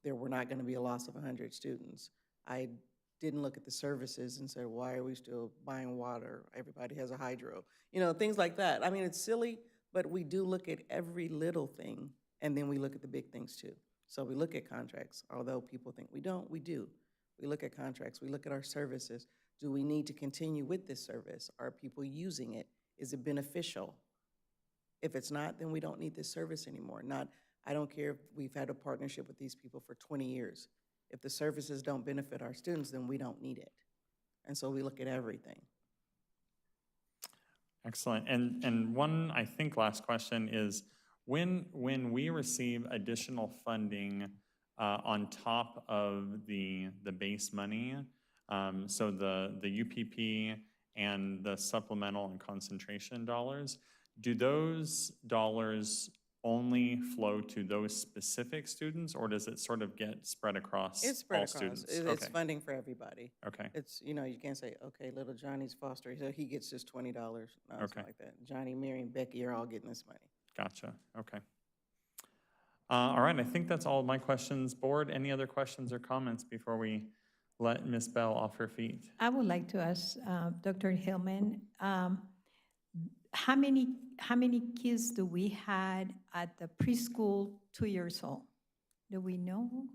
there were not going to be a loss of 100 students. I didn't look at the services and say, why are we still buying water? Everybody has a hydro. Things like that. I mean, it's silly, but we do look at every little thing, and then we look at the big things too. So we look at contracts, although people think we don't, we do. We look at contracts, we look at our services. Do we need to continue with this service? Are people using it? Is it beneficial? If it's not, then we don't need this service anymore. I don't care if we've had a partnership with these people for 20 years. If the services don't benefit our students, then we don't need it. And so we look at everything. Excellent. And one, I think, last question is, when we receive additional funding on top of the base money, So the UPP and the supplemental and concentration dollars, do those dollars only flow to those specific students, or does it sort of get spread across It's spread all across. students? It's Okay, funding for everybody. okay, It's, you know, you can't say, okay, little Johnny's foster, so he gets just $20. No, it's Okay. not like that. Johnny, Mary, and Becky are all getting this money. gotcha, okay. All right, I think that's all of my questions. Board, any other questions or comments before we let Ms. Bell off her feet? I would like to ask Dr. Hillman, how many kids do we had at the preschool 2 years old? Do we know?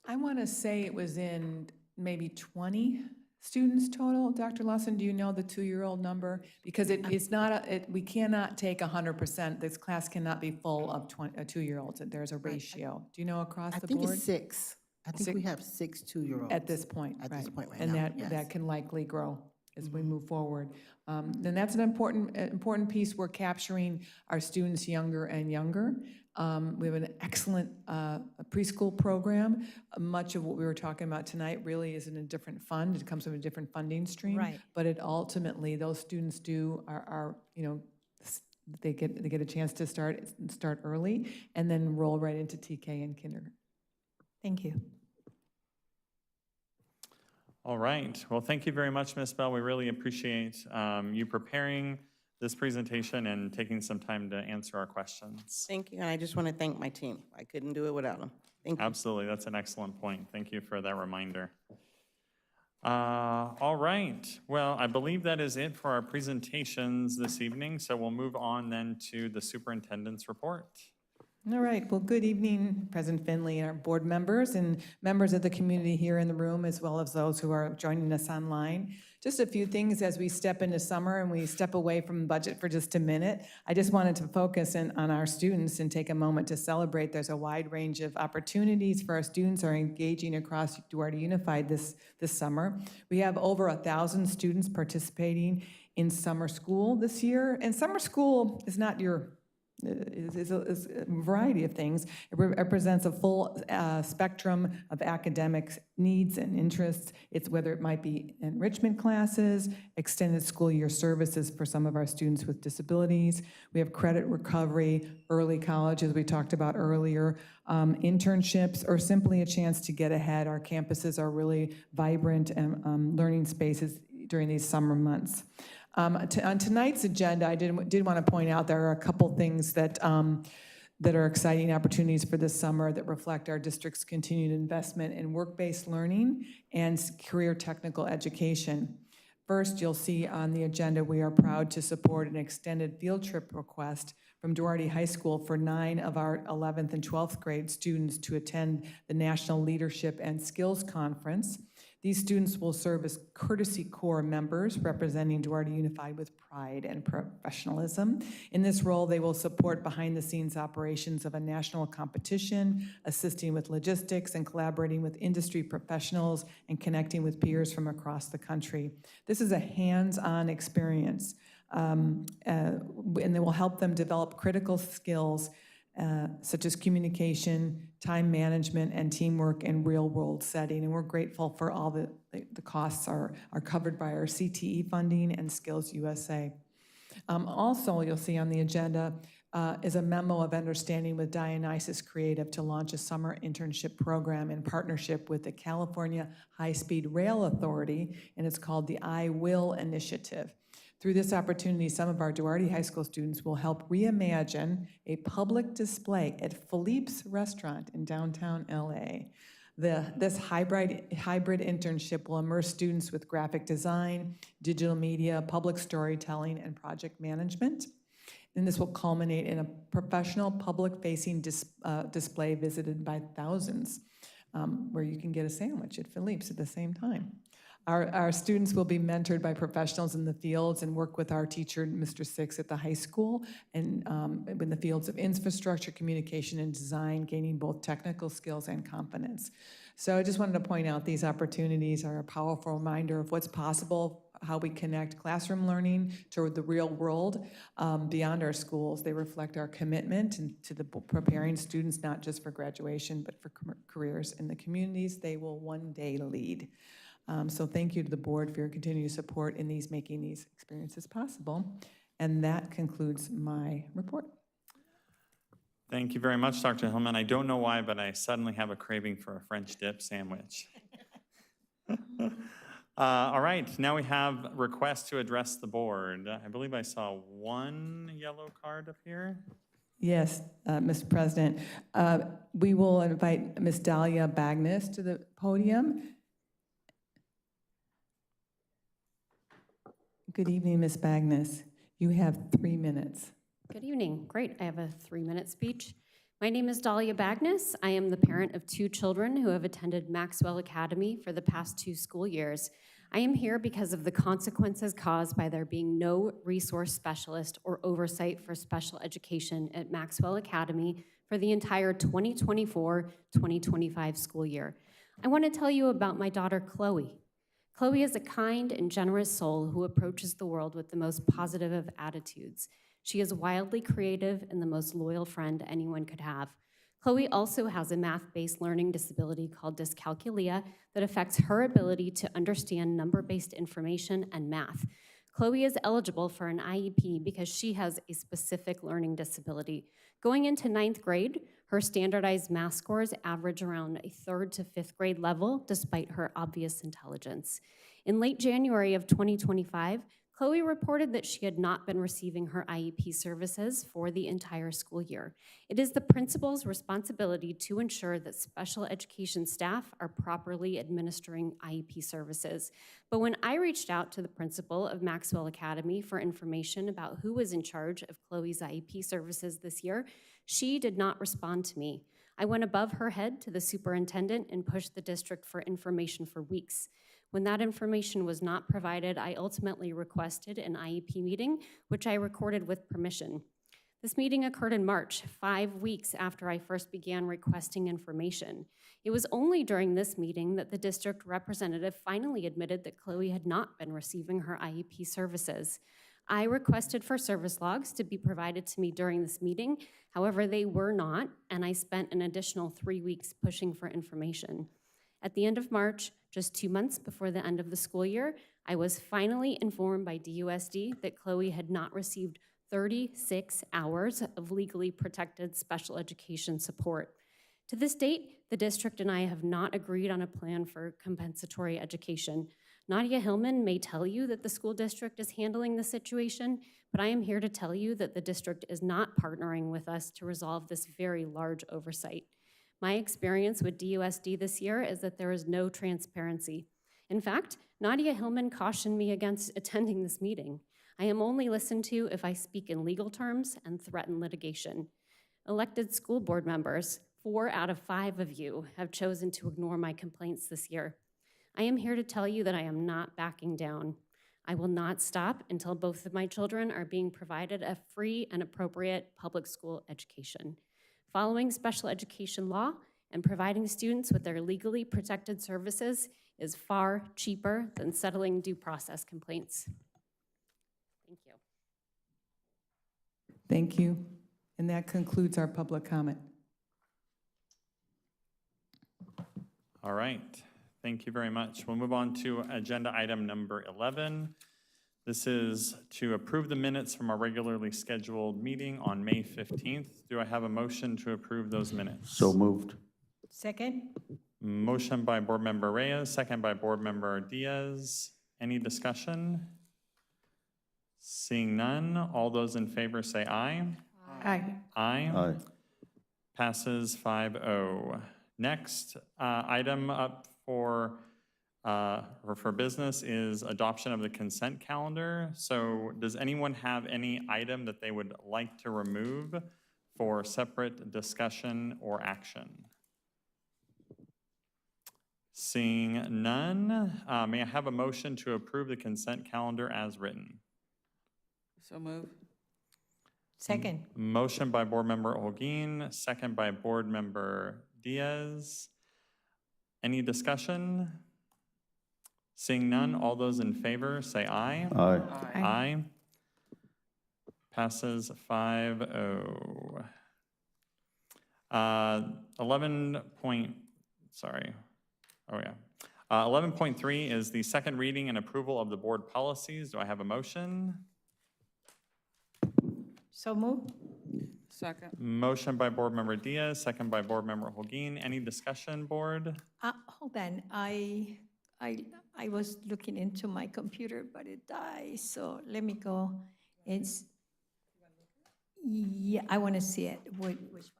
I want to say it was in maybe 20 students total. Dr. Lawson, do you know the 2-year-old number? Because it's not, we cannot take 100%. This class cannot be full of 2-year-olds. There's a ratio. Do you know across I the think board? it's 6. I think we have 6 2-year-olds. At this point, At this point right and now, that yes. Mm-hmm. that can likely grow as we move forward. Then that's an important piece. We're capturing our students younger and younger. We have an excellent preschool program. Much of what we were talking about tonight really is in a different fund. It comes from a different funding stream. Right. But it ultimately, those students are you know, they get a chance to start early and then roll right into TK and kindergarten. Thank you. All right, well, thank you very much, Ms. Bell. We really appreciate you preparing this presentation and taking some time to answer our questions. Thank you, and I just want to thank my team. I couldn't do it without them. Thank you. Absolutely, that's an excellent point. Thank you for that reminder. All right, well, I believe that is it for our presentations this evening, so we'll move on then to the superintendent's report. All right, well, good evening, President Finley, and our board members, and members of the community here in the room, as well as those who are joining us online. Just a few things as we step into summer and we step away from budget for just a minute. I just wanted to focus on our students and take a moment to celebrate. There's a wide range of opportunities for our students who are engaging across Duarte Unified this summer. We have over 1,000 students participating in summer school this year, and summer school is not your is a variety of things. It represents a full spectrum of academic needs and interests. It's whether it might be enrichment classes, extended school year services for some of our students with disabilities. We have credit recovery, early college, as we talked about earlier, internships, or simply a chance to get ahead. Our campuses are really vibrant and learning spaces during these summer months. On tonight's agenda, I did want to point out there are a couple things that are exciting opportunities for this summer that reflect our district's continued investment in work-based learning and career technical education. First, you'll see on the agenda, we are proud to support an extended field trip request from Duarte High School for 9 of our 11th and 12th grade students to attend the National Leadership and Skills Conference. These students will serve as courtesy corps members representing Duarte Unified with pride and professionalism. In this role, they will support behind-the-scenes operations of a national competition, assisting with logistics and collaborating with industry professionals and connecting with peers from across the country. This is a hands-on experience, and they will help them develop critical skills such as communication, time management, and teamwork in real-world setting. And we're grateful for all the costs are covered by our CTE funding and Skills USA. Also, you'll see on the agenda is a memo of understanding with Dionysus Creative to launch a summer internship program in partnership with the California High-Speed Rail Authority, and it's called the I Will Initiative. Through this opportunity, some of our Duarte High School students will help reimagine a public display at Philippe's Restaurant in downtown LA. This hybrid internship will immerse students with graphic design, digital media, public storytelling, and project management. And this will culminate in a professional public-facing display visited by thousands, where you can get a sandwich at Philippe's at the same time. Our students will be mentored by professionals in the fields and work with our teacher, Mr. Six, at the high school, and in the fields of infrastructure, communication, and design, gaining both technical skills and confidence. So I just wanted to point out these opportunities are a powerful reminder of what's possible how we connect classroom learning to the real world beyond our schools. They reflect our commitment to preparing students not just for graduation, but for careers in the communities they will one day lead. So thank you to the board for your continued support in making these experiences possible. And that concludes my report. Thank you very much, Dr. Hillman. I don't know why, but I suddenly have a craving for a French dip sandwich. All right, now we have requests to address the board. I believe I saw one yellow card up here. Yes, Mr. President. We will invite Ms. Dahlia Bagnes to the podium. Good evening, Ms. Bagnes. You have 3 minutes. Good evening. Great. I have a 3-minute speech. My name is Dahlia Bagnes. I am the parent of 2 children who have attended Maxwell Academy for the past 2 school years. I am here because of the consequences caused by there being no resource specialist or oversight for special education at Maxwell Academy for the entire 2024-2025 school year. I want to tell you about my daughter, Chloe. Chloe is a kind and generous soul who approaches the world with the most positive of attitudes. She is wildly creative and the most loyal friend anyone could have. Chloe also has a math-based learning disability called dyscalculia that affects her ability to understand number-based information and math. Chloe is eligible for an IEP because she has a specific learning disability. Going into 9th grade, her standardized math scores average around a 3rd to 5th grade level despite her obvious intelligence. In late January of 2025, Chloe reported that she had not been receiving her IEP services for the entire school year. It is the principal's responsibility to ensure that special education staff are properly administering IEP services. But when I reached out to the principal of Maxwell Academy for information about who was in charge of Chloe's IEP services this year, she did not respond to me. I went above her head to the superintendent and pushed the district for information for weeks. When that information was not provided, I ultimately requested an IEP meeting, which I recorded with permission. This meeting occurred in March, 5 weeks after I first began requesting information. It was only during this meeting that the district representative finally admitted that Chloe had not been receiving her IEP services. I requested for service logs to be provided to me during this meeting. However, they were not, and I spent an additional 3 weeks pushing for information. At the end of March, just 2 months before the end of the school year, I was finally informed by DUSD that Chloe had not received 36 hours of legally protected special education support. To this date, the district and I have not agreed on a plan for compensatory education. Nadia Hillman may tell you that the school district is handling the situation, but I am here to tell you that the district is not partnering with us to resolve this very large oversight. My experience with DUSD this year is that there is no transparency. In fact, Nadia Hillman cautioned me against attending this meeting. I am only listened to if I speak in legal terms and threaten litigation. Elected school board members, 4 out of 5 of you, have chosen to ignore my complaints this year. I am here to tell you that I am not backing down. I will not stop until both of my children are being provided a free and appropriate public school education. Following special education law and providing students with their legally protected services is far cheaper than settling due process complaints. Thank you. Thank you. And that concludes our public comment. All right, thank you very much. We'll move on to agenda item number 11. This is to approve the minutes from our regularly scheduled meeting on May 15th. Do I have a motion to approve those minutes? So moved. Second? Motion by Board Member Reyes, second by Board Member Diaz. Any discussion? Seeing none, all those in favor say aye. Aye. Aye. Aye. Passes 5-0. Next item up for business is adoption of the consent calendar. So does anyone have any item that they would like to remove for separate discussion or action? Seeing none, may I have a motion to approve the consent calendar as written? So move. Second? Motion by Board Member Holguin, second by Board Member Diaz. Any discussion? Seeing none, all those in favor, say aye. Aye. Aye. Passes 5-0. 11.3 is the second reading and approval of the board policies. Do I have a motion? So move. Second. Motion by Board Member Diaz, second by Board Member Holguin. Any discussion, board? Hold on, I was looking into my computer, but it died, so let me go. It's, yeah, I want to see it. Which one was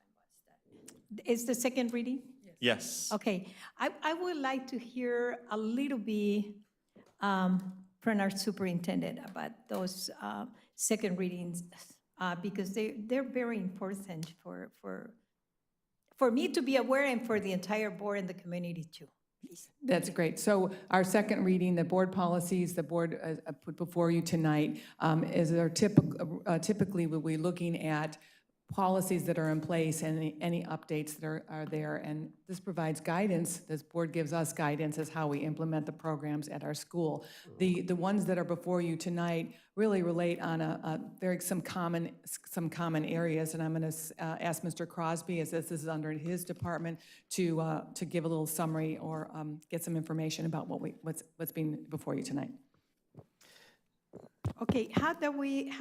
that? It's the second reading? Yes. Okay, I would like to hear a little bit from our superintendent about those second readings, because they're very important for me to be aware and for the entire board and the community too. Please. That's great. So our second reading, the board policies, the board put before you tonight, is our typically we'll be looking at policies that are in place and any updates that are there. And this provides guidance, this board gives us guidance as how we implement the programs at our school. The ones that are before you tonight really relate on some common areas. And I'm going to ask Mr. Crosby, as this is under his department, to give a little summary or get some information about what's being before you tonight. Okay, how do we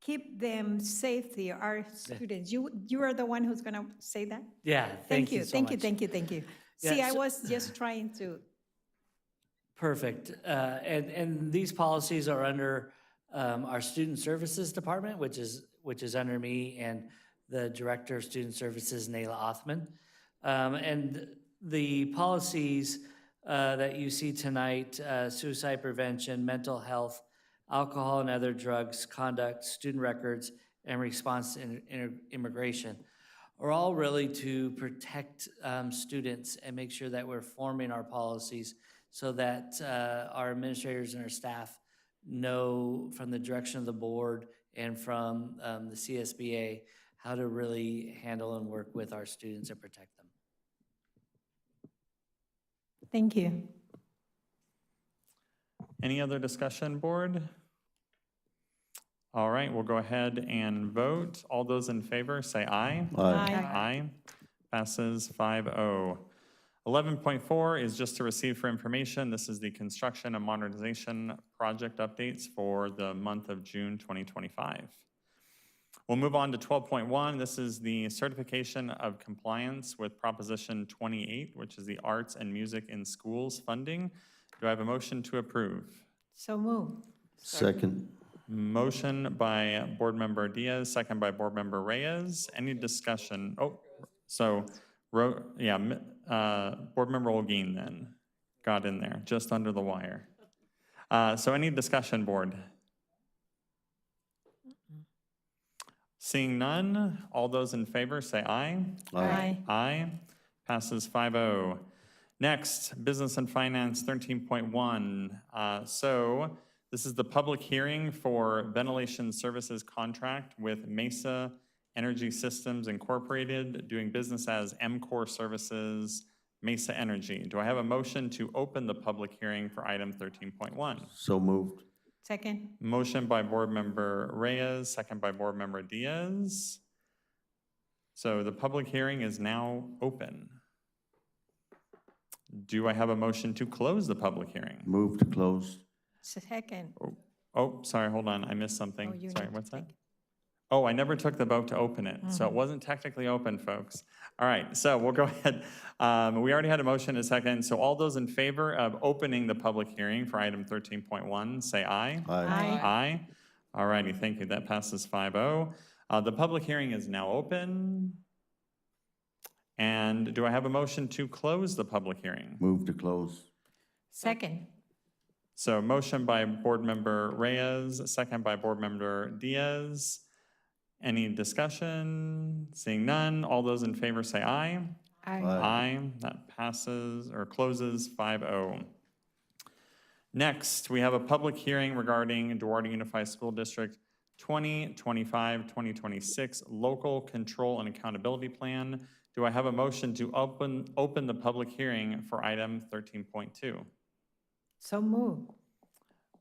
keep them safety, our students? You are the one who's going to say that? Yeah, thank you so Thank you, much. thank you, thank you. Yeah, See, I so- was just trying to, Perfect. And these policies are under our Student Services Department, which is under me and the Director of Student Services, Nayla Othman. And the policies that you see tonight, suicide prevention, mental health, alcohol and other drugs, conduct, student records, and response to immigration, are all really to protect students and make sure that we're forming our policies so that our administrators and our staff know from the direction of the board and from the CSBA how to really handle and work with our students and protect them. thank you. Any other discussion, board? All right, we'll go ahead and vote. All those in favor, say aye. Aye. Passes 5-0. 11.4 is just to receive for information. This is the construction and modernization project updates for the month of June 2025. We'll move on to 12.1. This is the certification of compliance with Proposition 28, which is the Arts and Music in Schools funding. Do I have a motion to approve? So move. Second. Motion by Board Member Diaz, second by Board Member Reyes. Any discussion? Oh, so, Board Member Holguin then got in there, just under the wire. So any discussion, board? Seeing none, all those in favor say aye. Aye. Aye. Passes 5-0. Next, Business and Finance 13.1. So this is the public hearing for ventilation services contract with Mesa Energy Systems Incorporated, doing business as MCOR Services, Mesa Energy. Do I have a motion to open the public hearing for item 13.1? So moved. Second. Motion by Board Member Reyes, second by Board Member Diaz. So the public hearing is now open. Do I have a motion to close the public hearing? Move to close. Second. Oh, sorry, hold on, I missed something. Oh, you Sorry, need to what's that? take- Oh, I never took the vote to open it, so it wasn't technically open, folks. All right, so we'll go ahead. We already had a motion, a second, so all those in favor of opening the public hearing for item 13.1, say aye. Aye. Aye. All righty, thank you, that passes 5-0. The public hearing is now open. And do I have a motion to close the public hearing? Move to close. Second. So motion by Board Member Reyes, second by Board Member Diaz. Any discussion? Seeing none, all those in favor say aye. Aye. Aye. That passes or closes 5-0. Next, we have a public hearing regarding Duarte Unified School District 2025-2026 Local Control and Accountability Plan. Do I have a motion to open the public hearing for item 13.2? So moved.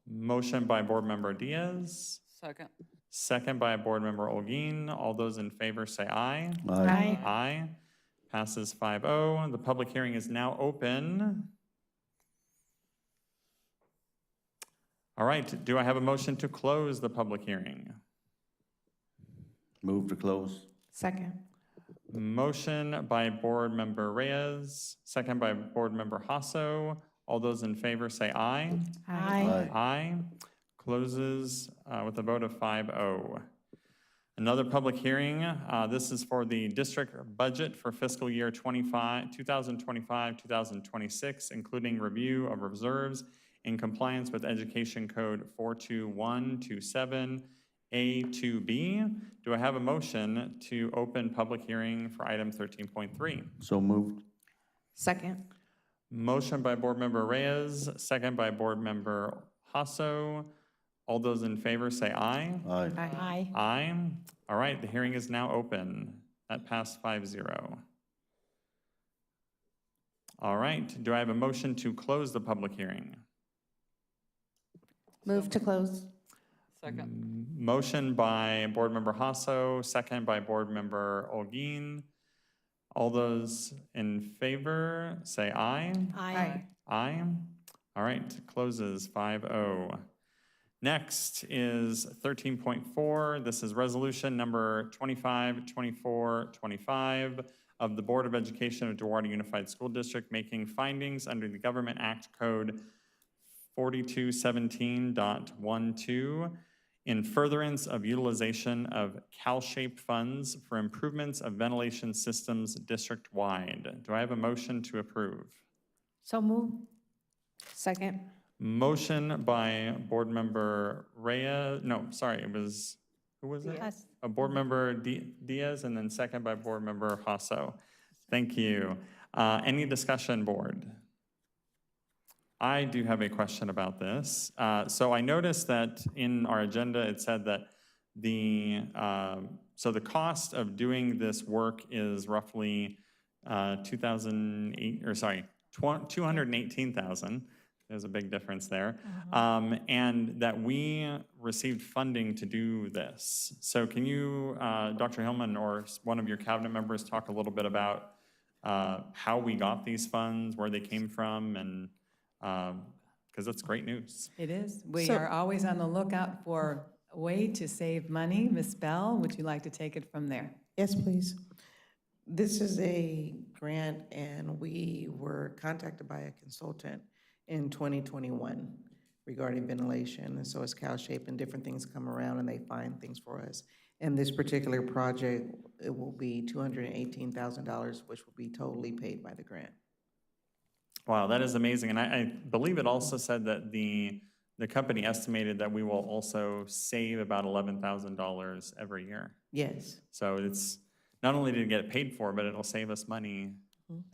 Motion by Board Member Diaz, Second. second by Board Member Olguin. All those in favor say aye. Aye. Aye. Passes 5-0. The public hearing is now open. All right, do I have a motion to close the public hearing? Move to close. Second. Motion by Board Member Reyes, second by Board Member Hasso. All those in favor say aye. Aye. Aye. Closes with a vote of 5-0. Another public hearing, this is for the district budget for fiscal year 2025-2026, including review of reserves in compliance with Education Code 42127 A to B. Do I have a motion to open public hearing for item 13.3? So moved. Second. Motion by Board Member Reyes, second by Board Member Hasso. All those in favor say aye. Aye. Aye. Aye. All right, the hearing is now open. That passed 5-0. All right, do I have a motion to close the public hearing? Move to close. Second. Motion by Board Member Hasso, second by Board Member Olguin. All those in favor say aye. Aye. Aye. All right, closes 5-0. Next is 13.4. This is resolution number 252425 of the Board of Education of Duarte Unified School District making findings under the Government Act Code 4217.12 in furtherance of utilization of CalShape funds for improvements of ventilation systems district-wide. Do I have a motion to approve? So moved. Second. Motion by Board Member Reyes, no, sorry, it was, who was it? Yes. A Board Member Diaz, and then second by Board Member Hasso. Thank you. Any discussion, Board? I do have a question about this. So I noticed that in our agenda, it said that the cost of doing this work is roughly 218,000. There's a big difference there. And that we received funding to do this. So can you, Dr. Hillman or one of your cabinet members, talk a little bit about how we got these funds, where they came from, and because that's great news. It is. We So- are always on the lookout for a way to save money. Ms. Bell, would you like to take it from there? Yes, please. This is a grant, and we were contacted by a consultant in 2021 regarding ventilation. And so as CalShape and different things come around and they find things for us. And this particular project, it will be $218,000, which will be totally paid by the grant. Wow, that is amazing. And I believe it also said that the company estimated that we will also save about $11,000 every year. Yes. So it's not only to get it paid for, but it'll save us money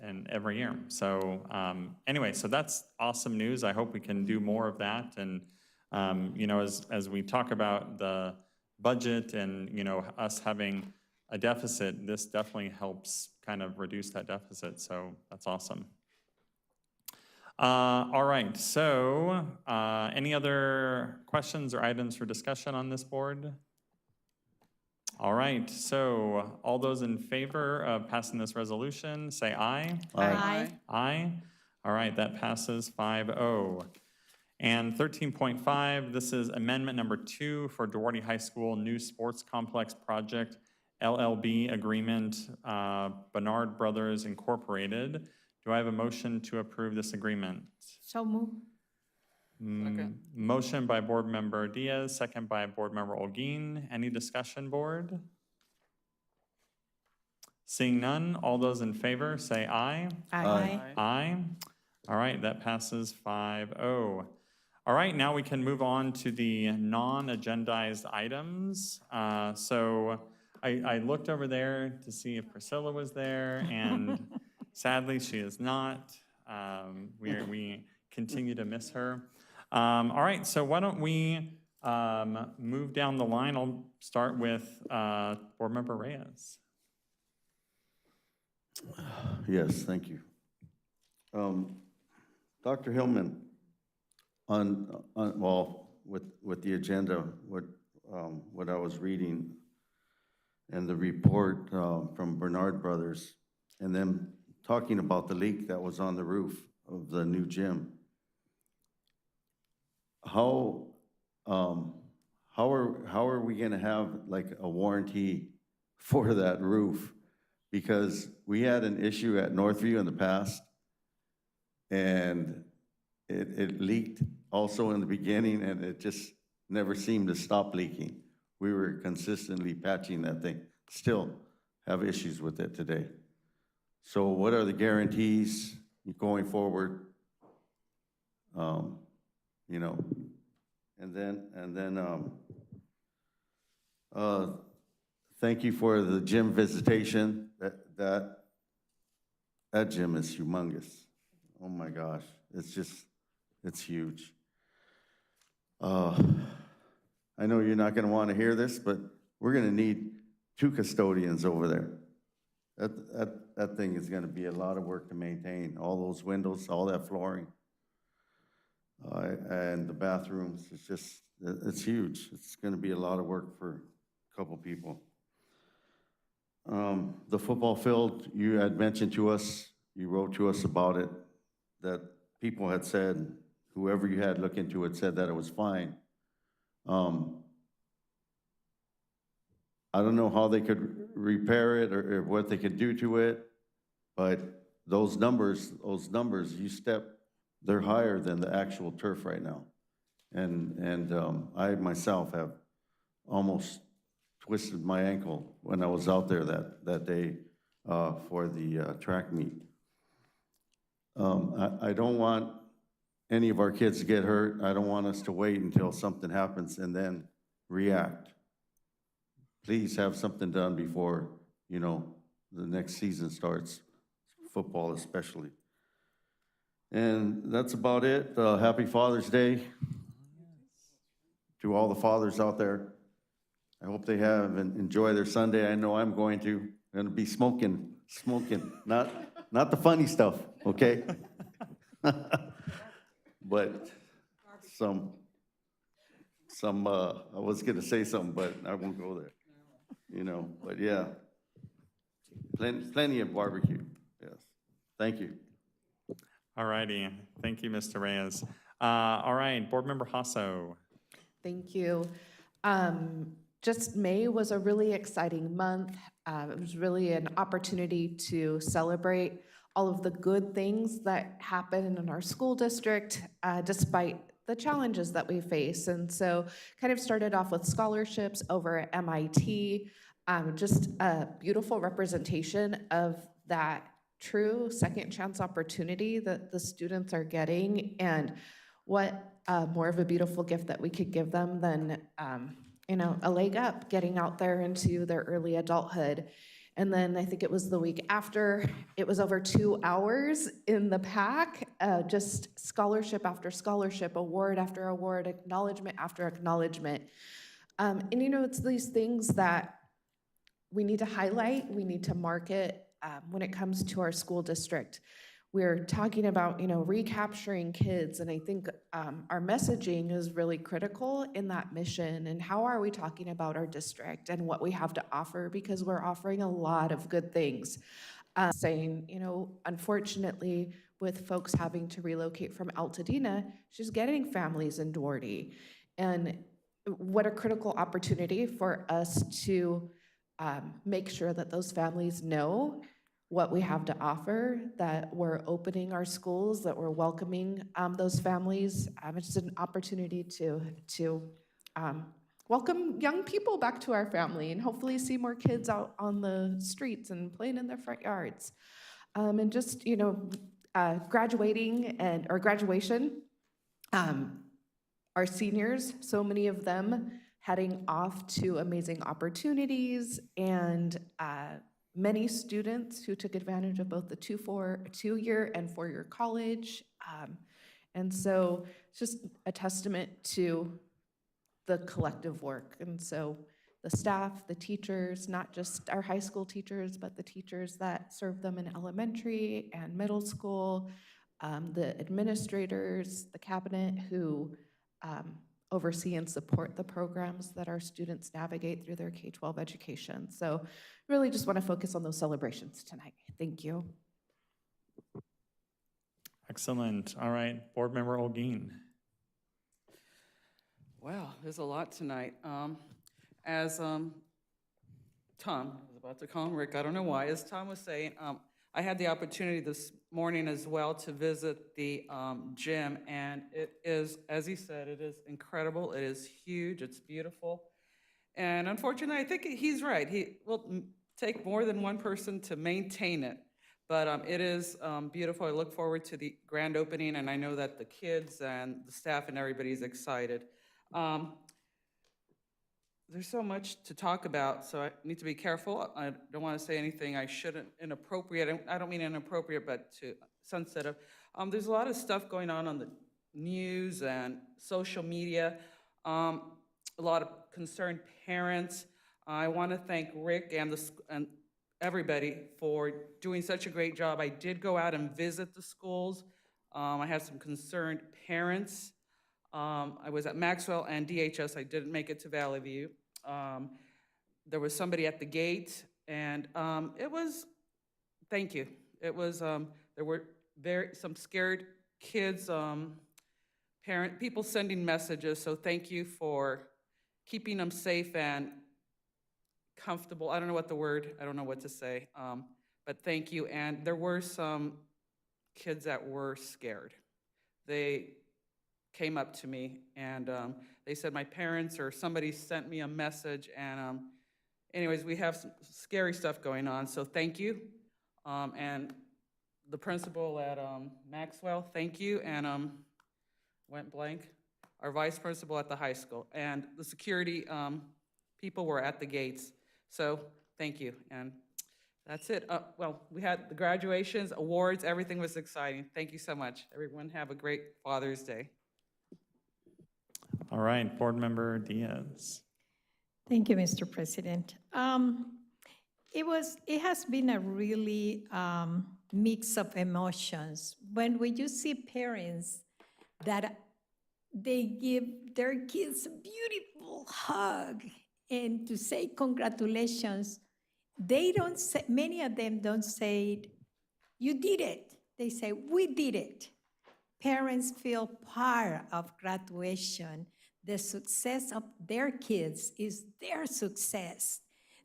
and every year. So anyway, so that's awesome news. I hope we can do more of that. And you know, as we talk about the budget and you know us having a deficit, this definitely helps kind of reduce that deficit. So that's awesome. All right. So any other questions or items for discussion on this board? All right, so all those in favor of passing this resolution, say aye. Aye. Aye. All right, that passes 5-0. And 13.5, this is amendment number 2 for Duarte High School New Sports Complex Project LLB Agreement, Bernard Brothers Incorporated. Do I have a motion to approve this agreement? So moved. Second. Motion by Board Member Diaz, second by Board Member Olguin. Any discussion, Board? Seeing none, all those in favor say aye. Aye. Aye. All right, that passes 5-0. All right, now we can move on to the non-agendized items. So I looked over there to see if Priscilla was there, and sadly, she is not. We continue to miss her. All right, so why don't we move down the line? I'll start with Board Member Reyes. Yes, thank you. Dr. Hillman, well, with the agenda, what I was reading and the report from Bernard Brothers, and them talking about the leak that was on the roof of the new gym. How are we gonna have like a warranty for that roof? Because we had an issue at Northview in the past, and it leaked also in the beginning, and it just never seemed to stop leaking. We were consistently patching that thing. Still have issues with it today. So what are the guarantees going forward? You know, and then thank you for the gym visitation. That gym is humongous. Oh my gosh, it's huge. I know you're not gonna wanna hear this, but we're gonna need 2 custodians over there. That thing is gonna be a lot of work to maintain, all those windows, all that flooring. And the bathrooms, it's huge. It's gonna be a lot of work for a couple people. The football field, you had mentioned to us, you wrote to us about it, that people had said, whoever you had look into it said that it was fine. I don't know how they could repair it or what they could do to it, but those numbers, they're higher than the actual turf right now. And I myself have almost twisted my ankle when I was out there that day for the track meet. I don't want any of our kids to get hurt. I don't want us to wait until something happens and then react. Please have something done before, you know, the next season starts, football especially. And that's about it. Happy Father's Day to all the fathers out there. I hope they have and enjoy their Sunday. I know I'm going to. I'm going to be smoking, not the funny stuff, okay? But some, I was going to say something, but I won't go there. You know, but yeah, plenty of barbecue, yes. Thank you. All righty. Thank you, Mr. Reyes. All right, Board Member Hasso. Thank you. Just May was a really exciting month. It was really an opportunity to celebrate all of the good things that happen in our school district, despite the challenges that we face. And so kind of started off with scholarships over at MIT, just a beautiful representation of that true second chance opportunity that the students are getting, and what more of a beautiful gift that we could give them than you know, a leg up, getting out there into their early adulthood. And then I think it was the week after, it was over 2 hours in the pack, just scholarship after scholarship, award after award, acknowledgement after acknowledgement. And you know, it's these things that we need to highlight, we need to market when it comes to our school district. We're talking about, you know, recapturing kids, and I think our messaging is really critical in that mission. And how are we talking about our district and what we have to offer? Because we're offering a lot of good things. Saying, you know, unfortunately, with folks having to relocate from Altadena, she's getting families in Duarte. And what a critical opportunity for us to make sure that those families know what we have to offer, that we're opening our schools, that we're welcoming those families. It's just an opportunity to welcome young people back to our family and hopefully see more kids out on the streets and playing in their front yards. And just, you know, graduation, our seniors, so many of them heading off to amazing opportunities, and many students who took advantage of both the two-year and four-year college. And so it's just a testament to the collective work. And so the staff, the teachers, not just our high school teachers, but the teachers that serve them in elementary and middle school, the administrators, the cabinet who oversee and support the programs that our students navigate through their K-12 education. So really just want to focus on those celebrations tonight. Thank you. Excellent. All right, Board Member Olguin. Wow, there's a lot tonight. As Tom, I was about to call him Rick, I don't know why, as Tom was saying, I had the opportunity this morning as well to visit the gym, and it is, as he said, it is incredible, it is huge, it's beautiful. And unfortunately, I think he's right. He will take more than one person to maintain it. But it is beautiful. I look forward to the grand opening, and I know that the kids and the staff and everybody's excited. There's so much to talk about, so I need to be careful. I don't want to say anything I shouldn't, inappropriate. I don't mean inappropriate, but to sensitive. There's a lot of stuff going on the news and social media. A lot of concerned parents. I want to thank Rick and everybody for doing such a great job. I did go out and visit the schools. I had some concerned parents. I was at Maxwell and DHS. I didn't make it to Valley View. There was somebody at the gate, and it was, thank you. It was, there were some scared kids, people sending messages, so thank you for keeping them safe and comfortable. I don't know what to say, but thank you. And there were some kids that were scared. They came up to me and they said my parents or somebody sent me a message, and anyways, we have some scary stuff going on, so thank you. And the principal at Maxwell, thank you, and went blank, our vice principal at the high school, and the security people were at the gates, so thank you, and that's it. Well, we had the graduations, awards, everything was exciting. Thank you so much. Everyone have a great Father's Day. All right, Board Member Diaz. Thank you, Mr. President. It has been a really mix of emotions. When you see parents that they give their kids a beautiful hug and to say congratulations, they don't say, many of them don't say, you did it. They say, we did it. Parents feel part of graduation. The success of their kids is their success.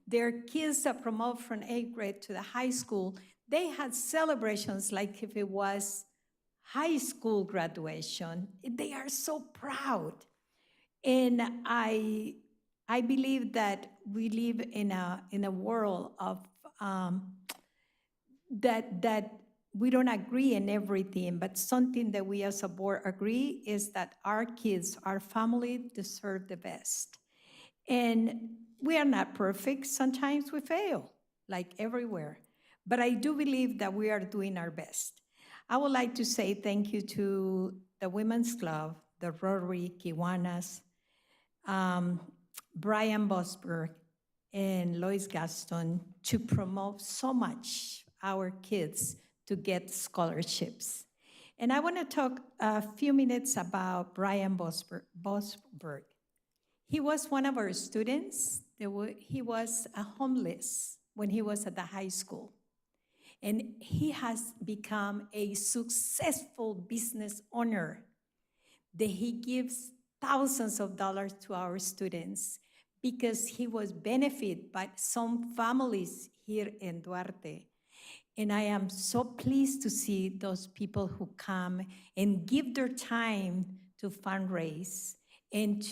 Their kids that promote from 8th grade to the high school, they had celebrations like if it was high school graduation. They are so proud. And I believe that we live in a world of that we don't agree in everything, but something that we as a board agree is that our kids, our family deserve the best. And we are not perfect. Sometimes we fail, like everywhere. But I do believe that we are doing our best. I would like to say thank you to the Women's Club, the Rotary, Kiwanis, Brian Bosberg, and Lois Gaston to promote so much our kids to get scholarships. And I want to talk a few minutes about Brian Bosberg. He was one of our students. He was homeless when he was at the high school. And he has become a successful business owner that he gives thousands of dollars to our students because he was benefited by some families here in Duarte. And I am so pleased to see those people who come and give their time to fundraise and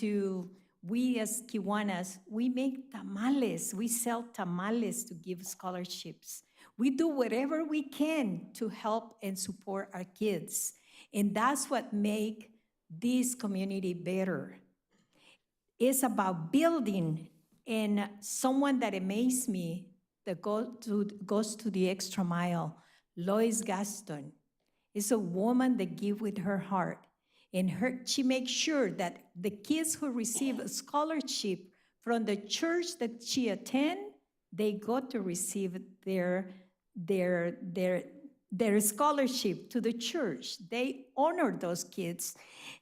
we as Kiwanis, we make tamales, we sell tamales to give scholarships. We do whatever we can to help and support our kids. And that's what makes this community better. It's about building, and someone that amazed me that goes to the extra mile, Lois Gaston, is a woman that gives with her heart. And she makes sure that the kids who receive a scholarship From the church that she attend, they got to receive their scholarship to the church. They honor those kids.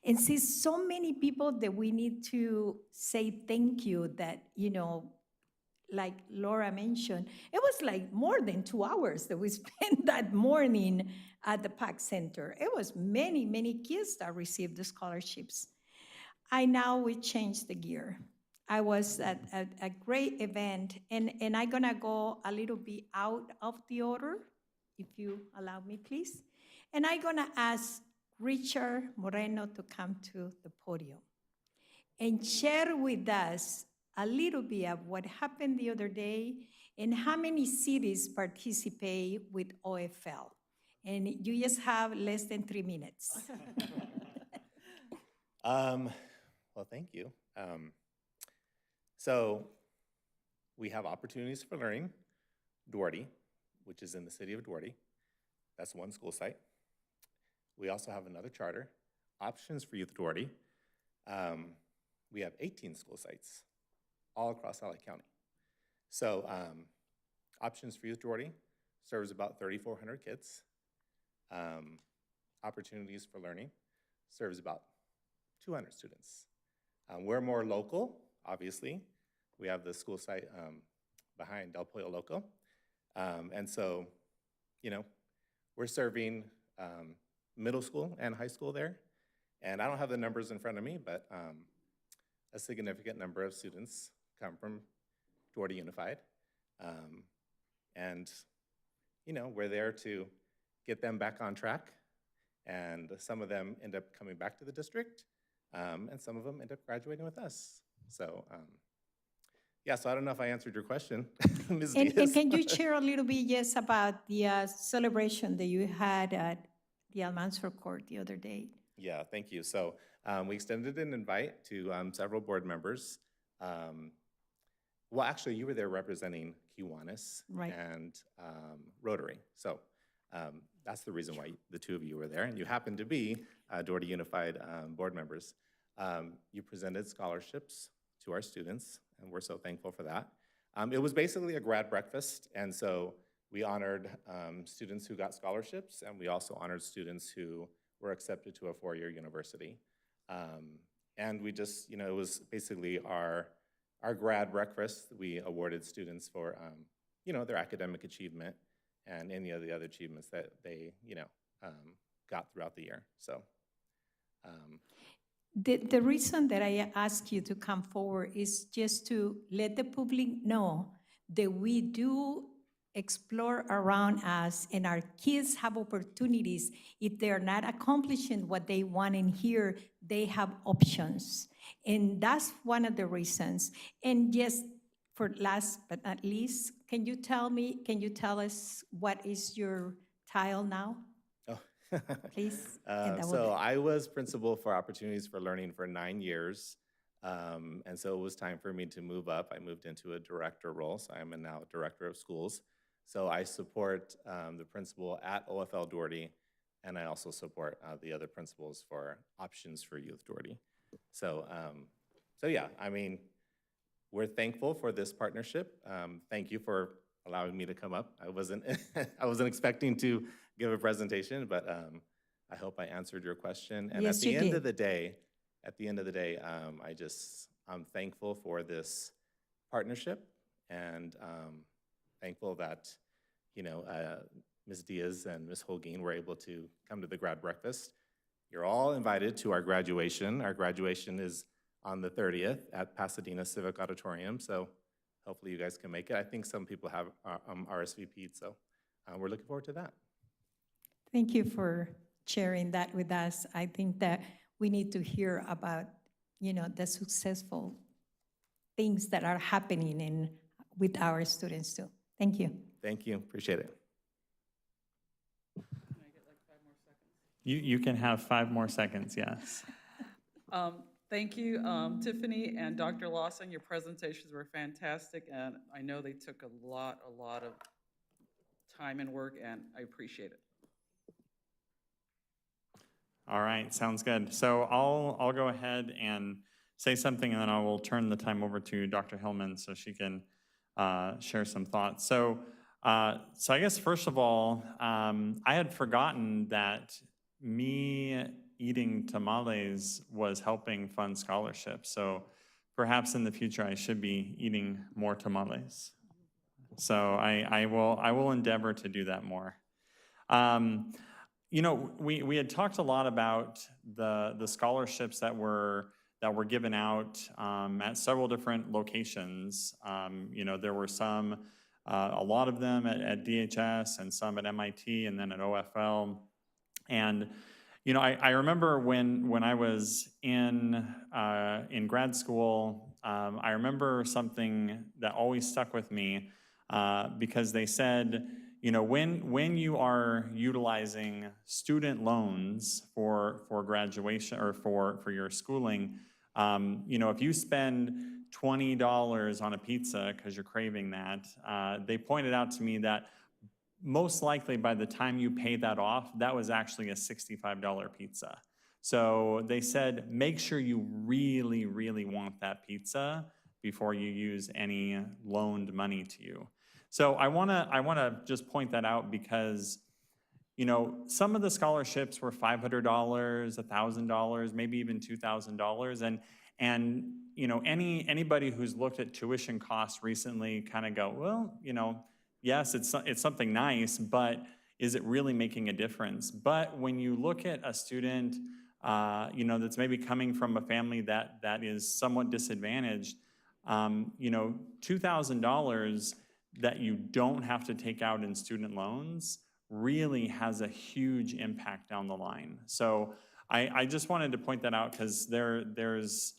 And see, so many people that we need to say thank you that, you know, like Laura mentioned, it was like more than 2 hours that we spent that morning at the PAC Center. It was many, many kids that received the scholarships. We changed the gear. I was at a great event, and I'm gonna go a little bit out of the order, if you allow me, please. And I'm gonna ask Richard Moreno to come to the podium and share with us a little bit of what happened the other day and how many cities participate with OFL. And you just have less than 3 minutes. Well, thank you. So we have Opportunities for Learning, Duarte, which is in the city of Duarte. That's one school site. We also have another charter, Options for Youth Duarte. We have 18 school sites all across LA County. So Options for Youth Duarte serves about 3,400 kids. Opportunities for Learning serves about 200 students. We're more local, obviously. We have the school site behind Del Pollo Loco. And so, you know, we're serving middle school and high school there. And I don't have the numbers in front of me, but a significant number of students come from Duarte Unified. And, you know, we're there to get them back on track. And some of them end up coming back to the district, and some of them end up graduating with us. So, yeah, so I don't know if I answered your question, Ms. And Diaz. can you share a little bit, yes, about the celebration that you had at the Almanzor Court the other day? Yeah, thank you. So we extended an invite to several board members. Well, actually, you were there representing Kiwanis Right. and Rotary. So that's the reason why the two of you were there. And you happened to be Duarte Unified board members. You presented scholarships to our students, and we're so thankful for that. It was basically a grad breakfast, and so we honored students who got scholarships, and we also honored students who were accepted to a four-year university. And we just, you know, it was basically our grad breakfast. We awarded students for, you know, their academic achievement and any of the other achievements that they, you know, got throughout the year. So. The reason that I ask you to come forward is just to let the public know that we do explore around us and our kids have opportunities. If they're not accomplishing what they want in here, they have options. And that's one of the reasons. And just for last but not least, can you tell us what is your title now? Oh. Please. And that will So be- I was principal for Opportunities for Learning for 9 years. And so it was time for me to move up. I moved into a director role, so I am now director of schools. So I support the principal at OFL Duarte, and I also support the other principals for Options for Youth Duarte. So, so yeah, I mean, we're thankful for this partnership. Thank you for allowing me to come up. I wasn't expecting to give a presentation, but I hope I answered your question. And Yes, at the you end did. of the day, I'm thankful for this partnership, and thankful that, you know, Ms. Diaz and Ms. Holguin were able to come to the grad breakfast. You're all invited to our graduation. Our graduation is on the 30th at Pasadena Civic Auditorium, so hopefully you guys can make it. I think some people have RSVP'd, so we're looking forward to that. Thank you for sharing that with us. I think that we need to hear about, you know, the successful things that are happening with our students too. Thank you. Thank you, appreciate it. Can I get like 5 more seconds? You can have 5 more seconds, yes. Thank you, Tiffany and Dr. Lawson. Your presentations were fantastic, and I know they took a lot of time and work, and I appreciate it. All right, sounds good. So I'll go ahead and say something, and then I will turn the time over to Dr. Hillman so she can share some thoughts. So I guess first of all, I had forgotten that me eating tamales was helping fund scholarships. So perhaps in the future I should be eating more tamales. So I will endeavor to do that more. You know, we had talked a lot about the scholarships that were given out at several different locations. You know, there were some, a lot of them at DHS and some at MIT and then at OFL. And you know, I remember when I was in grad school, I remember something that always stuck with me because they said, you know, when you are utilizing student loans for graduation or for your schooling, you know, if you spend $20 on a pizza because you're craving that, they pointed out to me that most likely by the time you pay that off, that was actually a $65 pizza. So they said, make sure you really, really want that pizza before you use any loaned money to you. So I wanna just point that out because, you know, some of the scholarships were $500, $1,000, maybe even $2,000, and you know, anybody who's looked at tuition costs recently kind of go, well, you know, yes, it's something nice, but is it really making a difference? But when you look at a student, you know, that's maybe coming from a family that is somewhat disadvantaged, you know, $2,000 that you don't have to take out in student loans really has a huge impact down the line. So I just wanted to point that out because there's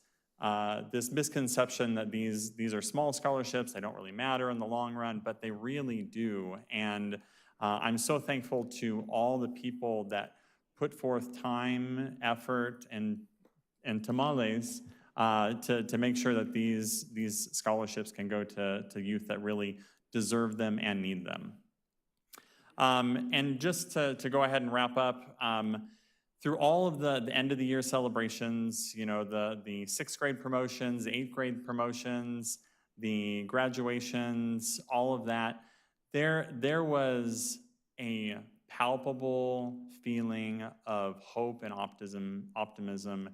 this misconception that these are small scholarships, they don't really matter in the long run, but they really do. And I'm so thankful to all the people that put forth time, effort, and tamales to make sure that these scholarships can go to youth that really deserve them and need them. And just to go ahead and wrap up, through all of the end of the year celebrations, you know, the sixth grade promotions, the eighth grade promotions, the graduations, all of that, there was a palpable feeling of hope and optimism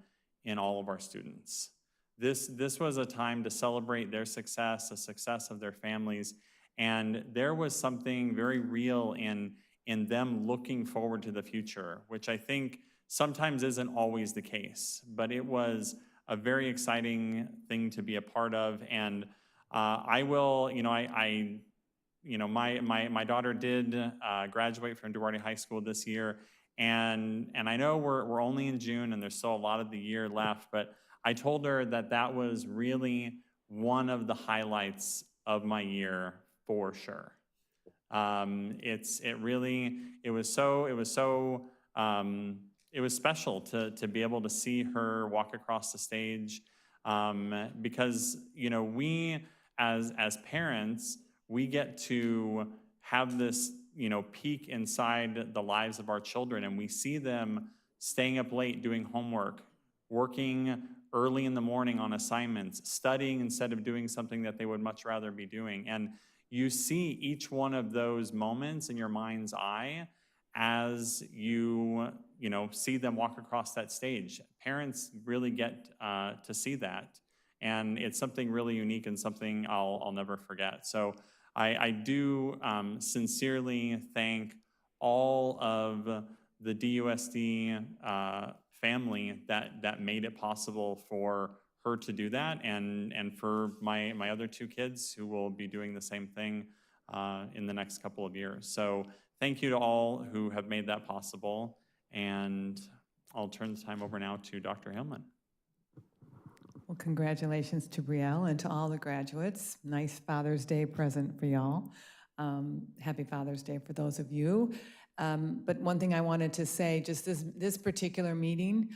in all of our students. This was a time to celebrate their success, the success of their families, and there was something very real in them looking forward to the future, which I think sometimes isn't always the case, but it was a very exciting thing to be a part of. And I will, you know, my daughter did graduate from Duarte High School this year, and I know we're only in June and there's still a lot of the year left, but I told her that was really one of the highlights of my year for sure. It was special to be able to see her walk across the stage because, you know, we as parents, we get to have this, you know, peek inside the lives of our children, and we see them staying up late doing homework, working early in the morning on assignments, studying instead of doing something that they would much rather be doing. And you see each one of those moments in your mind's eye as you know, see them walk across that stage. Parents really get to see that, and it's something really unique and something I'll never forget. So I do sincerely thank all of the DUSD family that made it possible for her to do that, and for my other two kids who will be doing the same thing in the next couple of years. So thank you to all who have made that possible, and I'll turn the time over now to Dr. Hillman. Well, congratulations to Brielle and to all the graduates. Nice Father's Day present for y'all. Happy Father's Day for those of you. But one thing I wanted to say, just this particular meeting,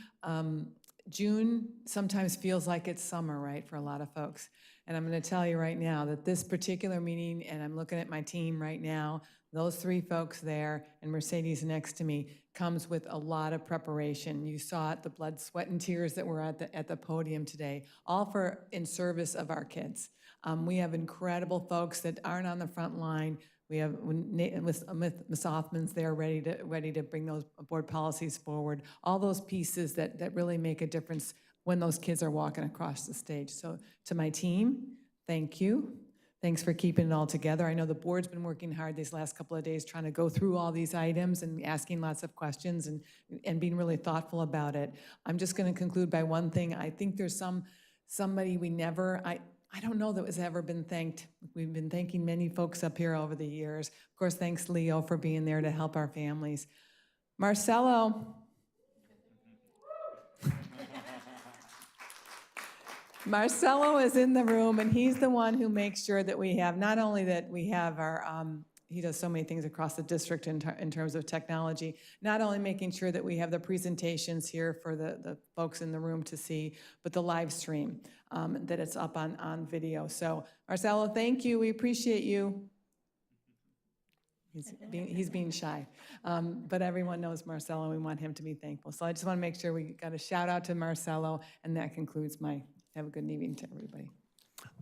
June sometimes feels like it's summer, right, for a lot of folks. And I'm going to tell you right now that this particular meeting, and I'm looking at my team right now, those three folks there, and Mercedes next to me, comes with a lot of preparation. You saw it, the blood, sweat, and tears that were at the podium today, all in service of our kids. We have incredible folks that aren't on the front line. We have Ms. Hoffman's there ready to bring those board policies forward. All those pieces that really make a difference when those kids are walking across the stage. So to my team, thank you. Thanks for keeping it all together. I know the board's been working hard these last couple of days trying to go through all these items and asking lots of questions and being really thoughtful about it. I'm just going to conclude by one thing. I think there's somebody we never, I don't know that was ever been thanked. We've been thanking many folks up here over the years. Of course, thanks Leo for being there to help our families. Marcelo. Marcelo is in the room, and he's the one who makes sure that we have, not only that we have our, he does so many things across the district in terms of technology, not only making sure that we have the presentations here for the folks in the room to see, but the live stream, that it's up on video. So Marcelo, thank you, we appreciate you. He's being shy, but everyone knows Marcelo, and we want him to be thankful. So I just want to make sure we got a shout out to Marcelo, and that concludes my, have a good evening to everybody.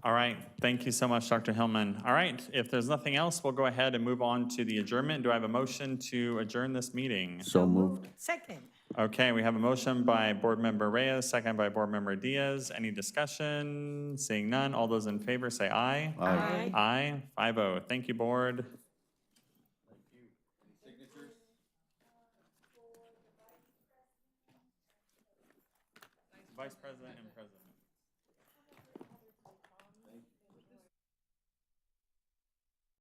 All right, thank you so much, Dr. Hillman. All right, if there's nothing else, we'll go ahead and move on to the adjournment. Do I have a motion to adjourn this meeting? So moved. Second. Okay, we have a motion by Board Member Reyes, second by Board Member Diaz. Any discussion? Seeing none, all those in favor say aye. Aye. Aye, 5-0. Thank you, Board. Vice President and President.